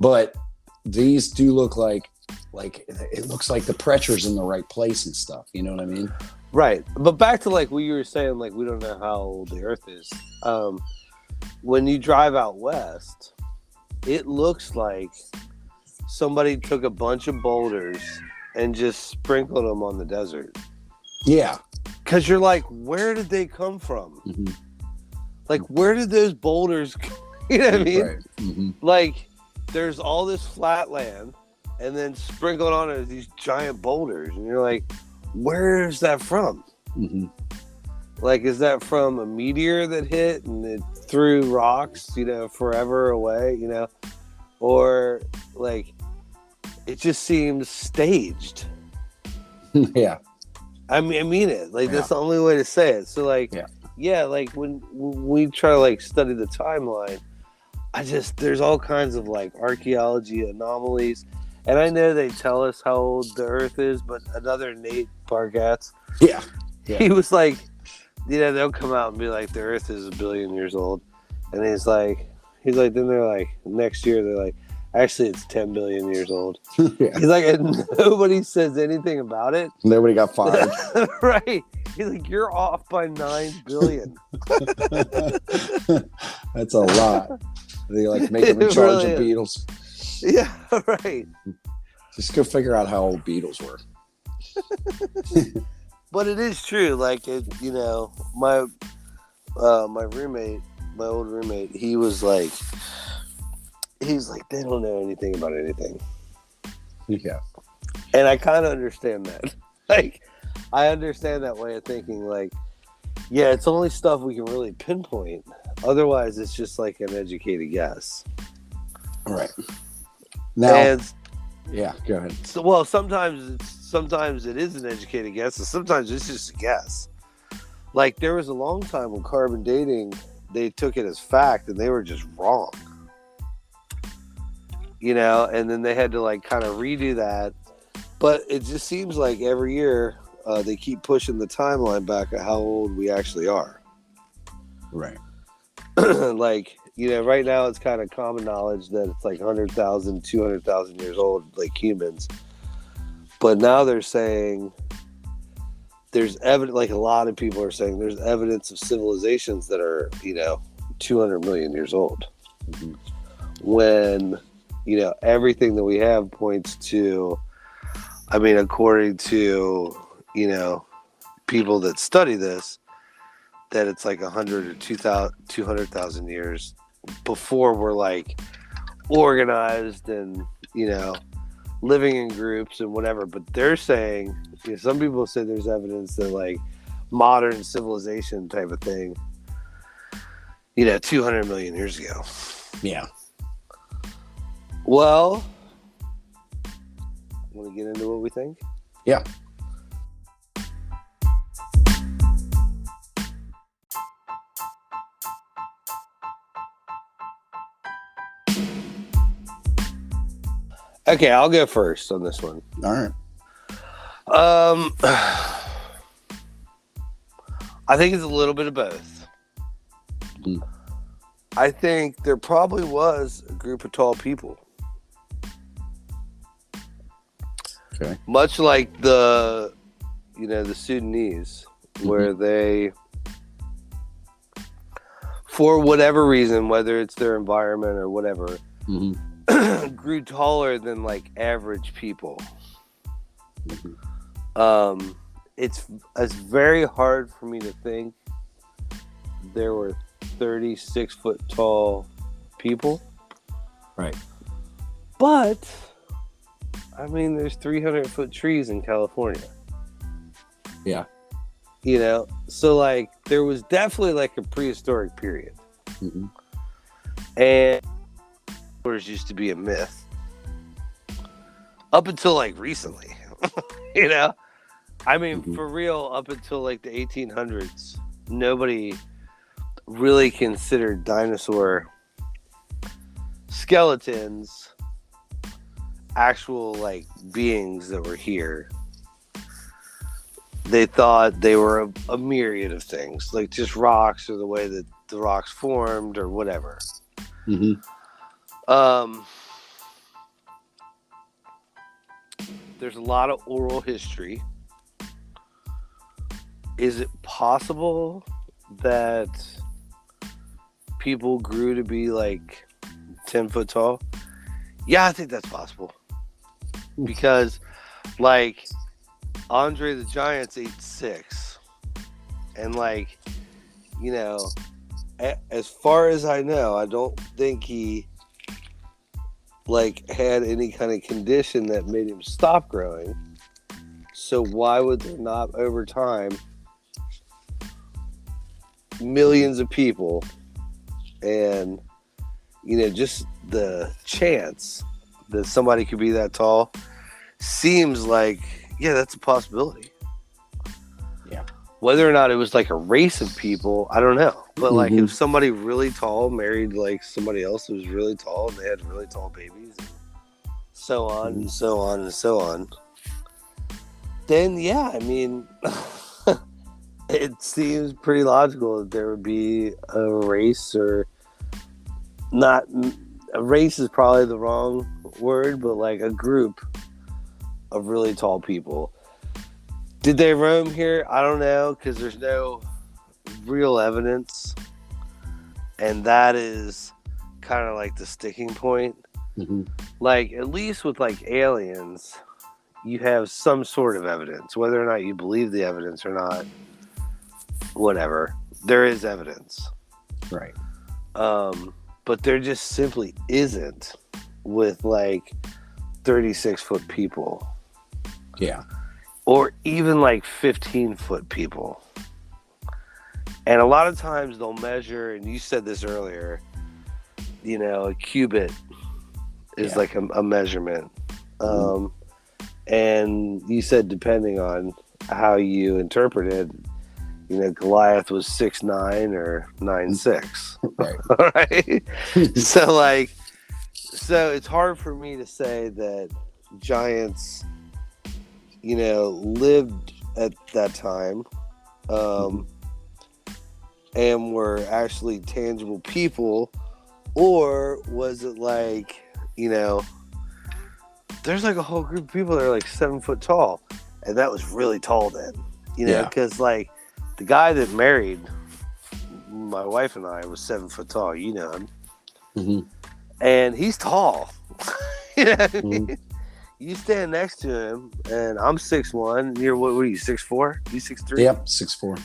B: but these do look like it looks like the pressure's in the right place and stuff. You know what I mean?
A: Right. But back to like what you were saying, like we don't know how old the Earth is. When you drive out west, it looks like somebody took a bunch of boulders and just sprinkled them on the desert.
B: Yeah.
A: Because you're like, where did they come from?
B: Mm-hmm.
A: Like, where did those boulders come? You know what I mean?
B: Right. Mm-hmm.
A: Like, there's all this flat land, and then sprinkled on it these giant boulders. And you're like, where is that from?
B: Mm-hmm.
A: Like, is that from a meteor that hit and it threw rocks, forever away, Or, like, it just seems staged.
B: Yeah.
A: I mean it. Like, that's the only way to say it. So, like, like, when we try to, like, study the timeline, there's all kinds of, like, archaeology anomalies. And I know they tell us how old the Earth is, but another Nate Bargatze, he was like, they'll come out and be like, the Earth is 1 billion years old. And he's like, then they're like, next year, they're like, actually, it's 10 billion years old.
B: Yeah.
A: He's like, and nobody says anything about it.
B: Nobody got fired.
A: Right. He's like, you're off by 9 billion.
B: That's a lot. They like make them in charge of Beatles.
A: Yeah, right.
B: Just go figure out how old Beatles were.
A: But it is true. Like, my roommate, my old roommate, he's like, they don't know anything about anything.
B: Yeah.
A: And I kind of understand that. Like, I understand that way of thinking. Like, yeah, it's only stuff we can really pinpoint. Otherwise, it's just like an educated guess.
B: Right. Now,
A: yeah,
B: go ahead.
A: So, well, sometimes it is an educated guess, and sometimes it's just a guess. Like, there was a long time when carbon dating, they took it as fact, and they were just wrong. And then they had to, like, kind of redo that. But it just seems like every year they keep pushing the timeline back at how old we actually are.
B: Right.
A: Like, right now it's kind of common knowledge that it's like 100,000, 200,000 years old, like humans. But now they're saying there's evidence, like a lot of people are saying there's evidence of civilizations that are, 200 million years old.
B: Mm-hmm.
A: When, everything that we have points to, according to, people that study this, that it's like 100 or 200,000 years before we're like organized and, living in groups and whatever. But they're saying, some people say there's evidence that like modern civilization type of thing, 200 million years ago.
B: Yeah.
A: Well, want to get into what we think?
B: Yeah.
A: Okay, I'll go first on this one.
B: All right.
A: I think it's a little bit of both.
B: Mm.
A: I think there probably was a group of tall people.
B: Okay.
A: Much like the Sudanese, where they for whatever reason, whether it's their environment or whatever, grew taller than like average people. It's very hard for me to think there were 36 foot tall people.
B: Right.
A: But I mean, there's 300 foot trees in California.
B: Yeah.
A: You know, so like there was definitely like a prehistoric period. And dinosaurs used to be a myth up until like recently. You know, I mean, for real, up until like the 1800s, nobody really considered dinosaur skeletons actual like beings that were here. They thought they were a myriad of things, like just rocks or the way that the rocks formed or whatever. There's a lot of oral history. Is it possible that people grew to be like 10 foot tall? Yeah, I think that's possible. Because like Andre the Giant's 8'6", and like, you know, as far as I know, I don't think he like had any kind of condition that made him stop growing. So why would there not over time millions of people, and you know, just the chance that somebody could be that tall seems like, yeah, that's a possibility.
B: Yeah.
A: Whether or not it was like a race of people, I don't know. But like if somebody really tall married like somebody else who was really tall and they had really tall babies, and so on and so on and so on, then yeah, I mean, it seems pretty logical that there would be a race, or not. A race is probably the wrong word, but like a group of really tall people. Did they roam here? I don't know, because there's no real evidence, and that is kind of like the sticking point. Like, at least with like aliens, you have some sort of evidence, whether or not you believe the evidence or not, whatever, there is evidence,
B: right?
A: But there just simply isn't with like 36 foot people.
B: Yeah.
A: Or even like 15 foot people. And a lot of times they'll measure, and you said this earlier, you know, a cubit is like a measurement. And you said depending on how you interpret it, you know, Goliath was 6'9" or 9'6".
B: Right.
A: Right? So it's hard for me to say that giants, you know, lived at that time, and were actually tangible people, or was it like, you know, there's like a whole group of people that are like 7 foot tall, and that was really tall then, you know, because like the guy that married my wife and I was 7 foot tall, you know him, and he's tall. You know, you stand next to him, and I'm 6'1", and you're what are you, 6'4"? You 6'3"?
B: Yep, 6'4".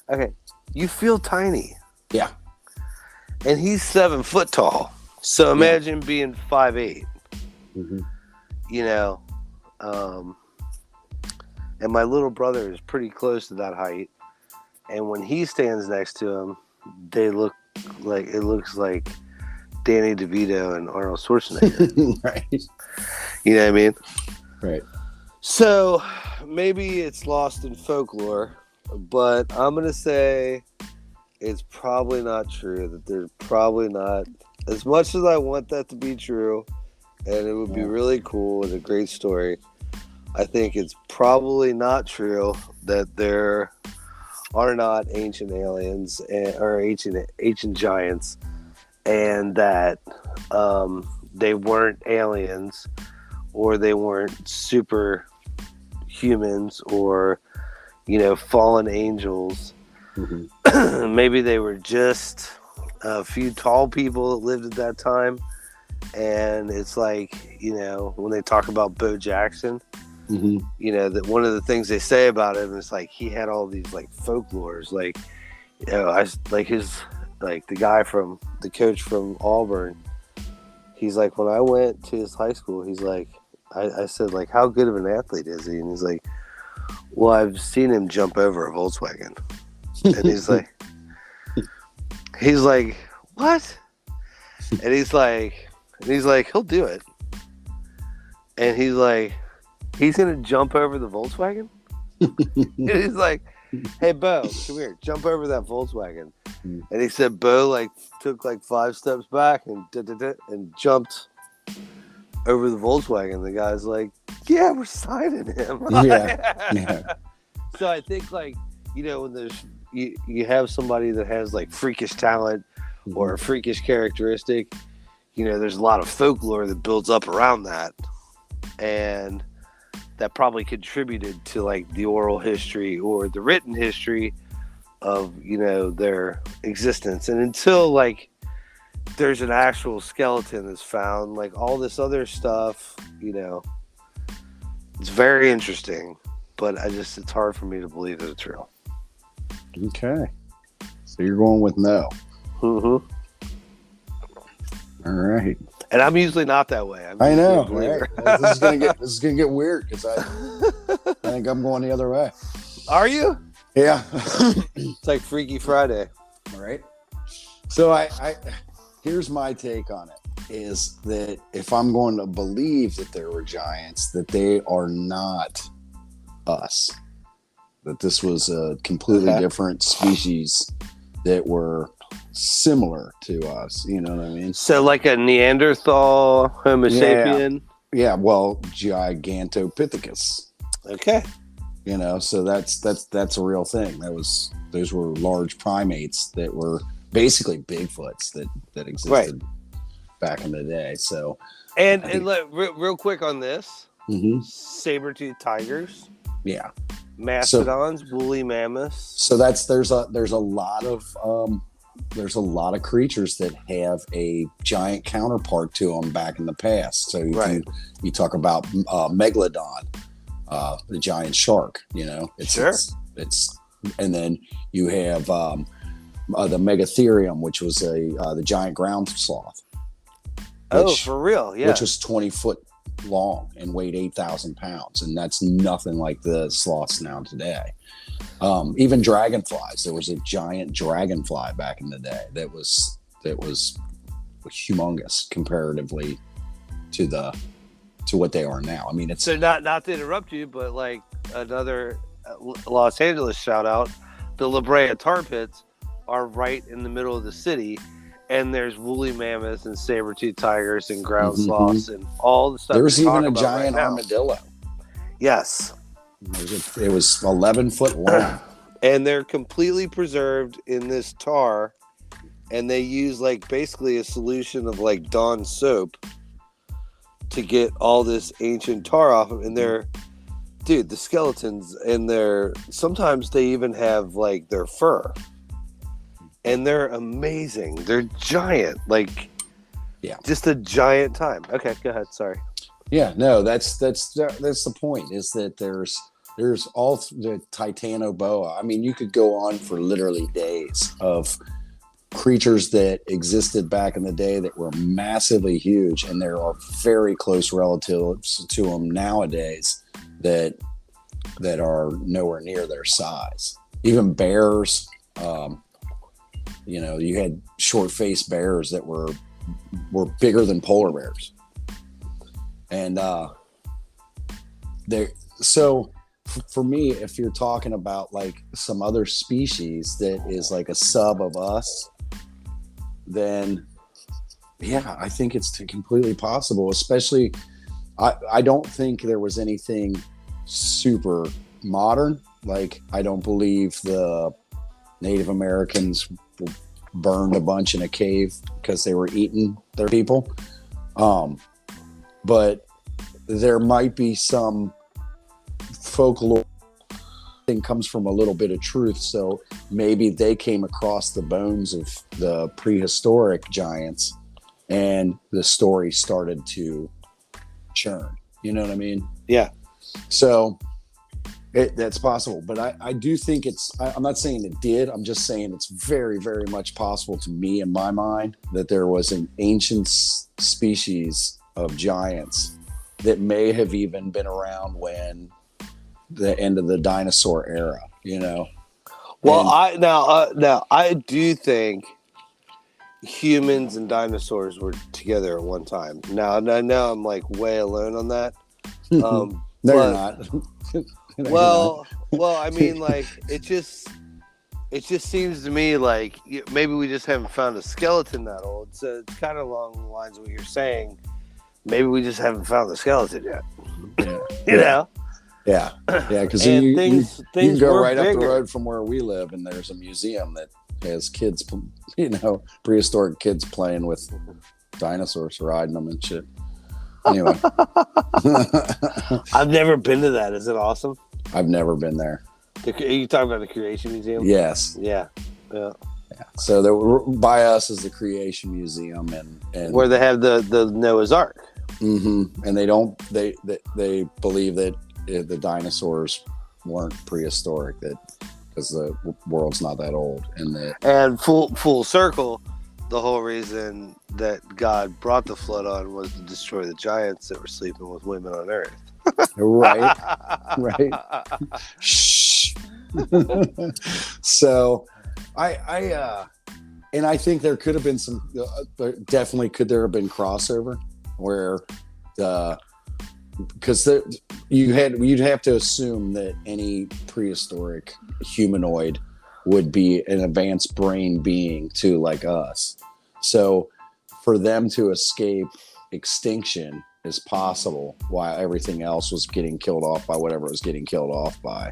B: Okay,
A: you feel tiny.
B: Yeah,
A: and he's 7 foot tall. So imagine being 5'8". You know, and my little brother is pretty close to that height, and when he stands next to him, it looks like Danny DeVito and Arnold Schwarzenegger.
B: Right.
A: You know what I mean?
B: Right.
A: So maybe it's lost in folklore, but I'm gonna say it's probably not true. That there's probably not, as much as I want that to be true, and it would be really cool and a great story, I think it's probably not true that there are not ancient aliens or ancient giants, and that they weren't aliens, or they weren't super humans, or, you know, fallen angels. Maybe they were just a few tall people that lived at that time, and it's like, when they talk about Bo Jackson, that one of the things they say about him is like he had all these like folklores, like I like the coach from Auburn. He's like, when I went to his high school, he's like, I said, like, how good of an athlete is he? And he's like, well, I've seen him jump over a Volkswagen. And he's like, what? And he's like, he'll do it. And he's like, he's going to jump over the Volkswagen? And he's like, hey, Bo, come here, jump over that Volkswagen. And he said Bo like took like 5 steps back and jumped over the Volkswagen. The guy's like, yeah, we're signing him.
B: Yeah.
A: So I think like, when there's you have somebody that has like freakish talent or a freakish characteristic, there's a lot of folklore that builds up around that, and that probably contributed to like the oral history or the written history of their existence. And until like there's an actual skeleton that's found, like all this other stuff, it's very interesting, but it's hard for me to believe that it's real.
B: Okay, so you're going with no.
A: All
B: right.
A: And I'm usually not that way.
B: I know. Right? This is gonna get weird because I think I'm going the other way.
A: Are you?
B: Yeah.
A: It's like Freaky Friday.
B: All right. So I here's my take on it, is that if I'm going to believe that there were giants, that they are not us, that this was a completely different species that were similar to us. You know what I mean? So
A: like a Neanderthal, Homo sapien?
B: Yeah, well, Gigantopithecus.
A: Okay.
B: So that's a real thing. Those were large primates that were basically Bigfoots that existed back in the day. So
A: and real quick on this, saber-toothed tigers, mastodons, woolly mammoths.
B: So there's a lot of creatures that have a giant counterpart to them back in the past. So you talk about megalodon. The giant shark, it's and then you have the Megatherium, which was the giant ground sloth.
A: For real? Yeah.
B: Which was 20 foot long and weighed 8,000 pounds, and that's nothing like the sloths now today. Even dragonflies. There was a giant dragonfly back in the day that was humongous comparatively to what they are now. I mean, it's
A: so not to interrupt you, but like another Los Angeles shout out, the La Brea tar pits are right in the middle of the city, and there's woolly mammoths and saber-toothed tigers and ground sloths and all the stuff.
B: There's even a giant armadillo.
A: Yes,
B: it was 11 foot long,
A: and they're completely preserved in this tar, and they use like basically a solution of like Dawn soap to get all this ancient tar off them. And the skeletons, and sometimes they even have like their fur, and they're amazing. They're giant, just a giant time. Okay, go ahead. Sorry.
B: Yeah, no, that's the point, is that there's all the Titanoboa. I mean, you could go on for literally days of creatures that existed back in the day that were massively huge, and there are very close relatives to them nowadays that are nowhere near their size. Even bears, you had short-faced bears that were bigger than polar bears, and for me, if you're talking about like some other species that is like a sub of us, then I think it's completely possible. Especially, I don't think there was anything super modern. Like, I don't believe the Native Americans burned a bunch in a cave because they were eating their people. But there might be some folklore everything comes from a little bit of truth. So maybe they came across the bones of the prehistoric giants and the story started to churn. You know what I mean?
A: Yeah.
B: So that's possible. But I do think I'm not saying it did. I'm just saying it's very, very much possible to me in my mind that there was an ancient species of giants that may have even been around when the end of the dinosaur era, you know?
A: Well, now I do think humans and dinosaurs were together at one time. Now I'm like way alone on that.
B: No, you're not.
A: Well, I mean, like it just seems to me like maybe we just haven't found a skeleton that old. So it's kind of along the lines of what you're saying. Maybe we just haven't found the skeleton yet.
B: Yeah.
A: You know?
B: Yeah, because
A: things
B: you can go right
A: bigger
B: up the road from where we live, and there's a museum that has kids, prehistoric kids playing with dinosaurs, riding them and shit. Anyway,
A: I've never been to that. Is it awesome?
B: I've never been there.
A: You talking about the Creation Museum?
B: Yes.
A: Yeah.
B: So there, by us is the Creation Museum, and
A: where they have the Noah's Ark.
B: Mm-hmm. And they believe that the dinosaurs weren't prehistoric, that because the world's not that old, and
A: full circle, the whole reason that God brought the flood on was to destroy the giants that were sleeping with women on Earth.
B: right. Shh. So, I think there could have been some. Definitely, could there have been crossover where because you'd have to assume that any prehistoric humanoid would be an advanced brain being too, like us. So for them to escape extinction is possible while everything else was getting killed off by whatever it was getting killed off by.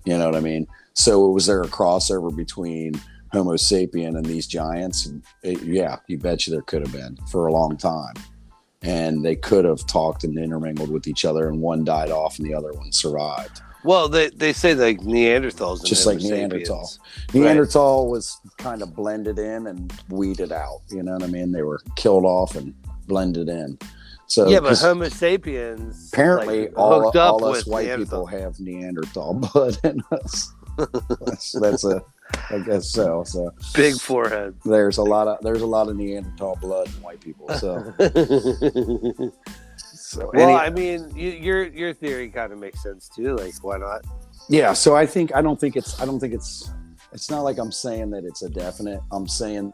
B: You know what I mean? So was there a crossover between Homo sapien and these giants? Yeah, you bet you there could have been for a long time. And they could have talked and intermingled with each other, and one died off and the other one survived.
A: Well, they say like Neanderthals,
B: just like Neanderthal.
A: Sapiens.
B: Neanderthal was kind of blended in and weeded out. You know what I mean? They were killed off and blended in. So
A: yeah, but Homo sapiens
B: apparently
A: like,
B: all
A: up
B: us white people have Neanderthal blood in us. I guess so. So
A: big forehead.
B: There's a lot of Neanderthal blood in white people. So.
A: I mean, your theory kind of makes sense too. Like, why not?
B: Yeah. So I don't think it's. It's not like I'm saying that it's a definite. I'm saying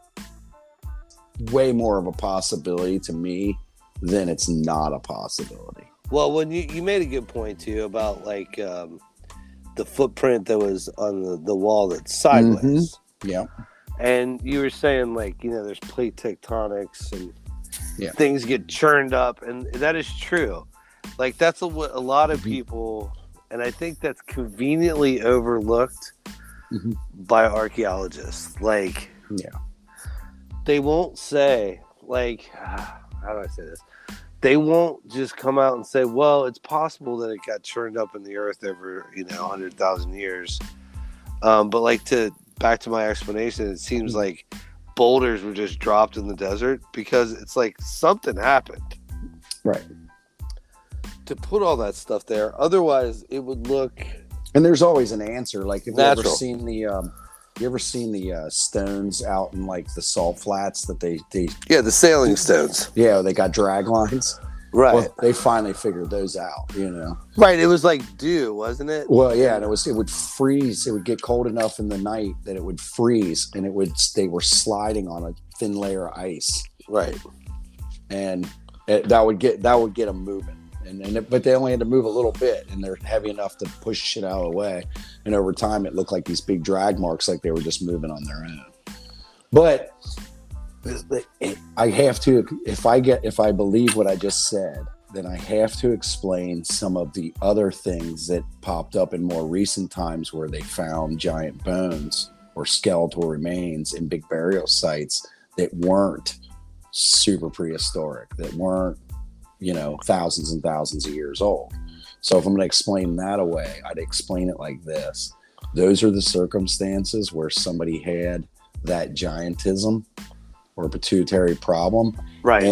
B: way more of a possibility to me than it's not a possibility.
A: Well, when you made a good point too about like the footprint that was on the wall that's sideways.
B: Mm-hmm. Yeah.
A: And you were saying like, there's plate tectonics and
B: yeah,
A: things get churned up, and that is true. Like that's what a lot of people, and I think that's conveniently overlooked by archaeologists. Like, they won't say like, how do I say this? They won't just come out and say, well, it's possible that it got churned up in the earth over 100,000 years. But like back to my explanation, it seems like boulders were just dropped in the desert because it's like something happened,
B: right,
A: to put all that stuff there. Otherwise, it would look.
B: And there's always an answer. Like, have
A: natural.
B: you ever seen the stones out in like the salt flats that they
A: the sailing stones.
B: Yeah, they got drag lines.
A: Right.
B: Well, they finally figured those out.
A: Right. It was like dew, wasn't it?
B: Well, yeah, and it would freeze. It would get cold enough in the night that it would freeze, and they were sliding on a thin layer of ice.
A: Right.
B: And that would get them moving. But they only had to move a little bit, and they're heavy enough to push shit out of the way. And over time, it looked like these big drag marks, like they were just moving on their own. But I have to, if I believe what I just said, then I have to explain some of the other things that popped up in more recent times where they found giant bones or skeletal remains in big burial sites that weren't super prehistoric, that weren't thousands and thousands of years old. So if I'm going to explain that away, I'd explain it like this. those are the circumstances where somebody had that giantism or pituitary problem,
A: Right.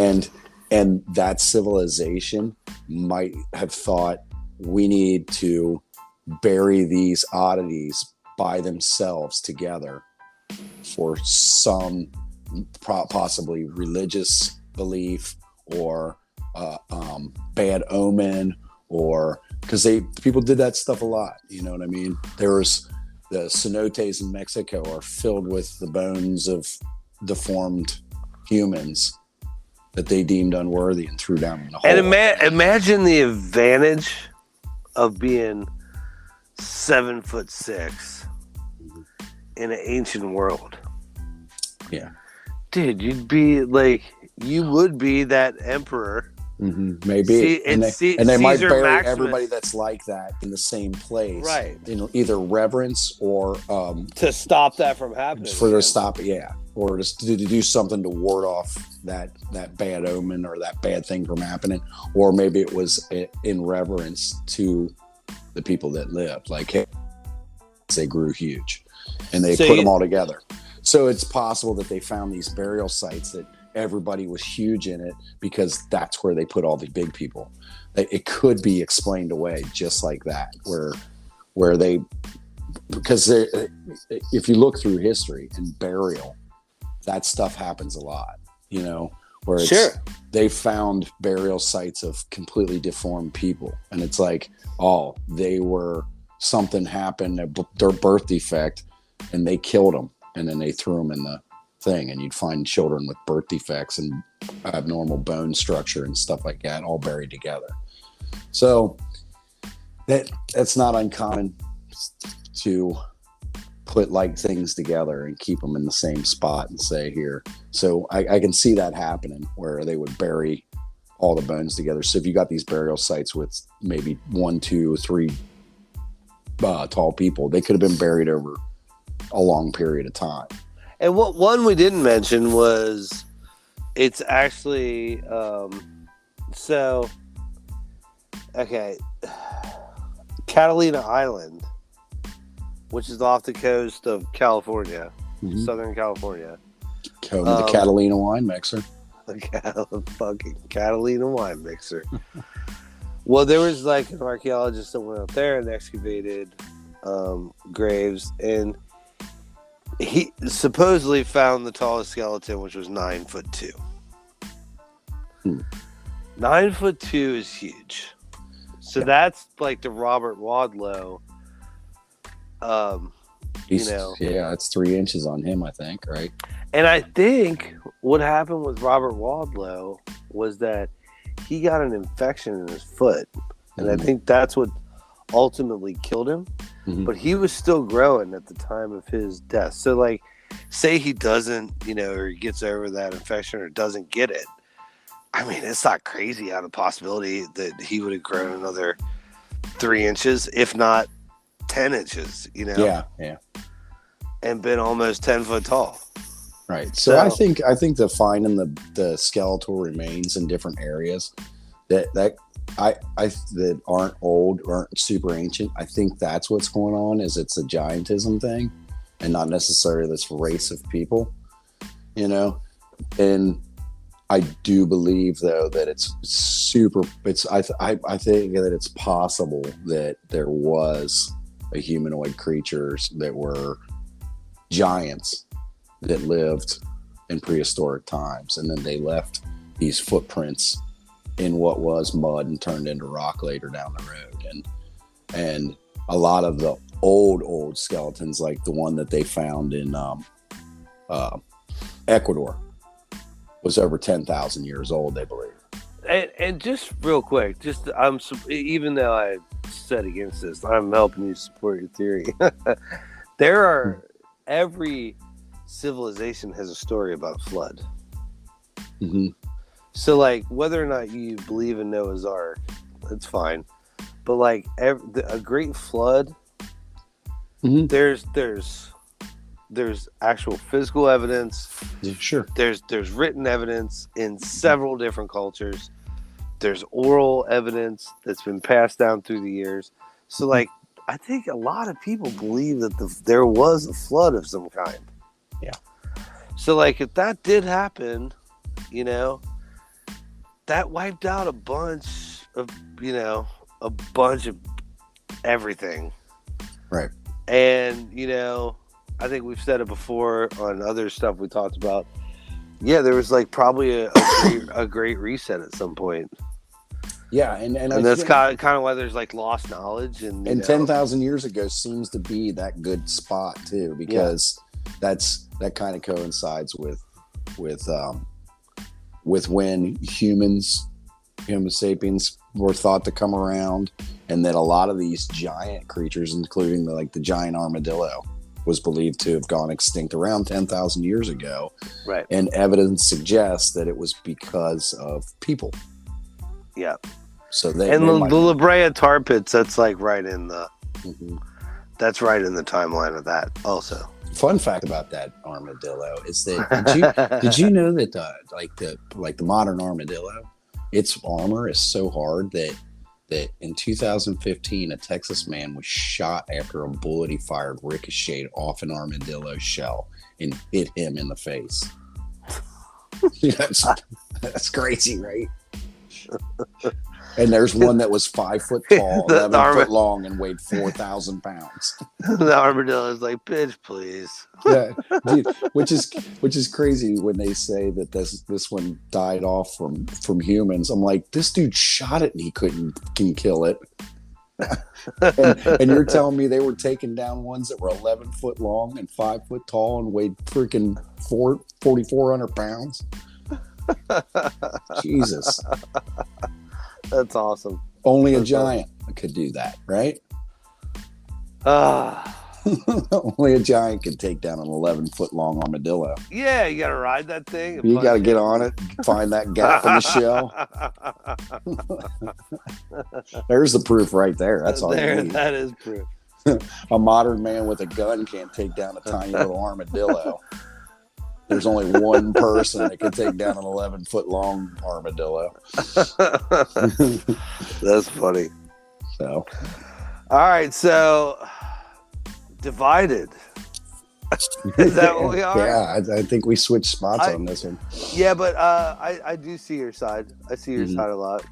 B: And that civilization might have thought, we need to bury these oddities by themselves together for some possibly religious belief or bad omen, or because people did that stuff a lot. You know what I mean? There was the cenotes in Mexico are filled with the bones of deformed humans that they deemed unworthy and threw down in the hole.
A: And imagine the advantage of being 7'6" in an ancient world.
B: Yeah,
A: dude, you would be that emperor.
B: Mm-hmm. Maybe, and they might bury Maximus. Everybody that's like that in the same place,
A: right?
B: In either reverence or
A: to stop that from happening.
B: To stop, or just to do something to ward off that bad omen or that bad thing from happening, or maybe it was in reverence to the people that lived. Like, hey, they grew huge, and they put them all together. So it's possible that they found these burial sites that everybody was huge in it because that's where they put all the big people. It could be explained away just like that, where they, because if you look through history and burial, that stuff happens a lot, you know, where it's, they found burial sites of completely deformed people. And it's like, oh, something happened, their birth defect, and they killed them. And then they threw them in the thing, and you'd find children with birth defects and abnormal bone structure and stuff like that, all buried together. So that's not uncommon to put like things together and keep them in the same spot and say here. So I can see that happening where they would bury all the bones together. So if you got these burial sites with maybe 1, 2, 3 tall people, they could have been buried over a long period of time.
A: And what one we didn't mention was it's actually Catalina Island, which is off the coast of California, Southern California.
B: The Catalina wine mixer.
A: The fucking Catalina wine mixer. Well, there was like an archaeologist that went up there and excavated graves, and he supposedly found the tallest skeleton, which was 9'2". 9'2" is huge. So that's like the Robert Wadlow.
B: It's 3 inches on him, I think, right?
A: And I think what happened with Robert Wadlow was that he got an infection in his foot, and I think that's what ultimately killed him. But he was still growing at the time of his death. So, like, say he doesn't, or he gets over that infection or doesn't get it. I mean, it's not crazy out of the possibility that he would have grown another 3 inches, if not 10 inches,
B: Yeah.
A: And been almost 10 foot tall.
B: Right. So I think the finding the skeletal remains in different areas that aren't old, aren't super ancient. I think that's what's going on. Is it's a giantism thing, and not necessarily this race of people, And I do believe though that it's super. I think that it's possible that there was a humanoid creatures that were giants that lived in prehistoric times, and then they left these footprints in what was mud and turned into rock later down the road. And a lot of the old skeletons, like the one that they found in Ecuador, was over 10,000 years old, they believe.
A: And just real quick, even though I said against this, I'm helping you support your theory. Every civilization has a story about a flood. So, like, whether or not you believe in Noah's Ark, that's fine. But like a great flood, there's actual physical evidence.
B: Yeah, sure.
A: There's written evidence in several different cultures. There's oral evidence that's been passed down through the years. So, like, I think a lot of people believe that there was a flood of some kind.
B: Yeah.
A: So, like, if that did happen, you know, that wiped out a bunch of everything.
B: Right.
A: And, you know, I think we've said it before on other stuff we talked about. Yeah, there was like probably a great reset at some point.
B: Yeah, and
A: that's kind of why there's like lost knowledge and
B: 10,000 years ago seems to be that good spot too, because that kind of coincides with when Homo sapiens were thought to come around, and that a lot of these giant creatures, including the giant armadillo, was believed to have gone extinct around 10,000 years ago.
A: Right.
B: And evidence suggests that it was because of people.
A: Yeah.
B: So
A: the La Brea tar pits, that's like right in the that's right in the timeline of that also.
B: Fun fact about that armadillo is that did you know that the modern armadillo, its armor is so hard that in 2015 a Texas man was shot after a bullet he fired ricocheted off an armadillo shell and hit him in the face. That's crazy, right? And there's one that was 5 foot tall, 11 foot long, and weighed 4,000 pounds.
A: The armadillo is like, bitch, please.
B: Yeah, dude, which is crazy when they say that this one died off from humans. I'm like, this dude shot it and he can kill it. and you're telling me they were taking down ones that were 11 foot long and 5 foot tall and weighed freaking 4,400 pounds? Jesus.
A: That's awesome.
B: Only a giant could do that, right? Only a giant could take down an 11 foot long armadillo.
A: Yeah, you gotta ride that thing.
B: You gotta get on it, find that gap in the shell. There's the proof right there. That's all you need.
A: That is proof.
B: A modern man with a gun can't take down a tiny little armadillo. There's only one person that can take down an 11 foot long armadillo.
A: That's funny.
B: So,
A: all right. So, divided. Is that what we are?
B: Yeah, I think we switched spots on this one.
A: Yeah, but I do see your side. I see your side a lot.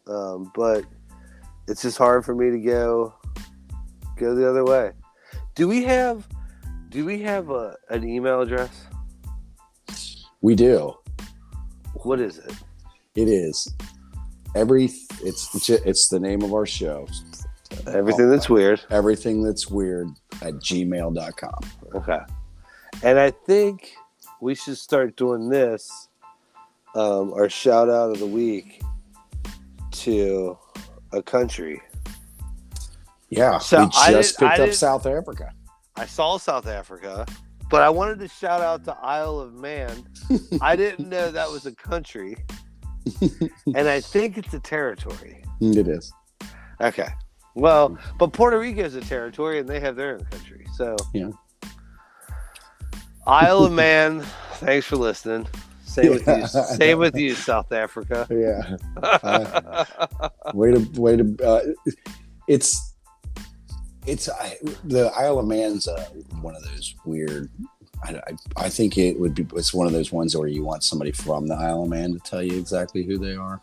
A: But it's just hard for me to go the other way. Do we have an email address?
B: We do.
A: What is it?
B: It is it's the name of our show.
A: Everything That's Weird.
B: Everything That's Weird at gmail.com.
A: Okay. And I think we should start doing this, our shout out of the week, to a country.
B: Yeah. So we just picked up South Africa.
A: I saw South Africa. But I wanted to shout out to Isle of Man. I didn't know that was a country. And I think it's a territory.
B: It is.
A: Okay. Well, but Puerto Rico is a territory and they have their own country. So,
B: yeah.
A: Isle of Man, thanks for listening. Same with you, South Africa.
B: Yeah. Way to It's the Isle of Man's one of those weird. I think it's one of those ones where you want somebody from the Isle of Man to tell you exactly who they are.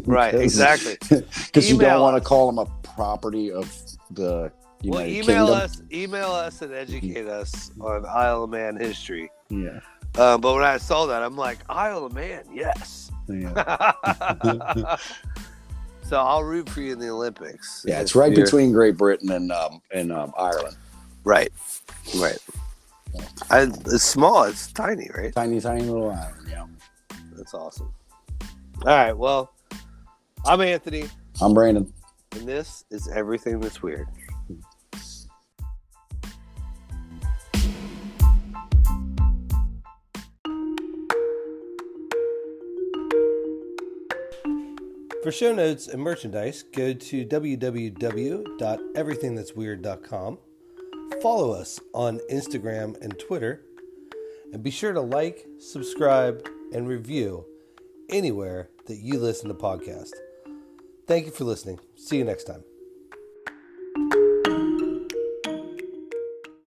A: Right, exactly.
B: Because you don't want to call them a property of the United Kingdom.
A: Email us and educate us on Isle of Man history.
B: Yeah.
A: But when I saw that, I'm like, Isle of Man, yes.
B: Yeah.
A: So I'll root for you in the Olympics.
B: Yeah, it's right between Great Britain and Ireland.
A: Right. Yeah. It's small. It's tiny, right?
B: Tiny little island. Yeah.
A: That's awesome. All right. Well, I'm Anthony.
B: I'm Brandon.
A: And this is Everything That's Weird. For show notes and merchandise, go to www.everythingthat'sweird.com. Follow us on Instagram and Twitter. And be sure to like, subscribe, and review anywhere that you listen to podcasts. Thank you for listening. See you next time.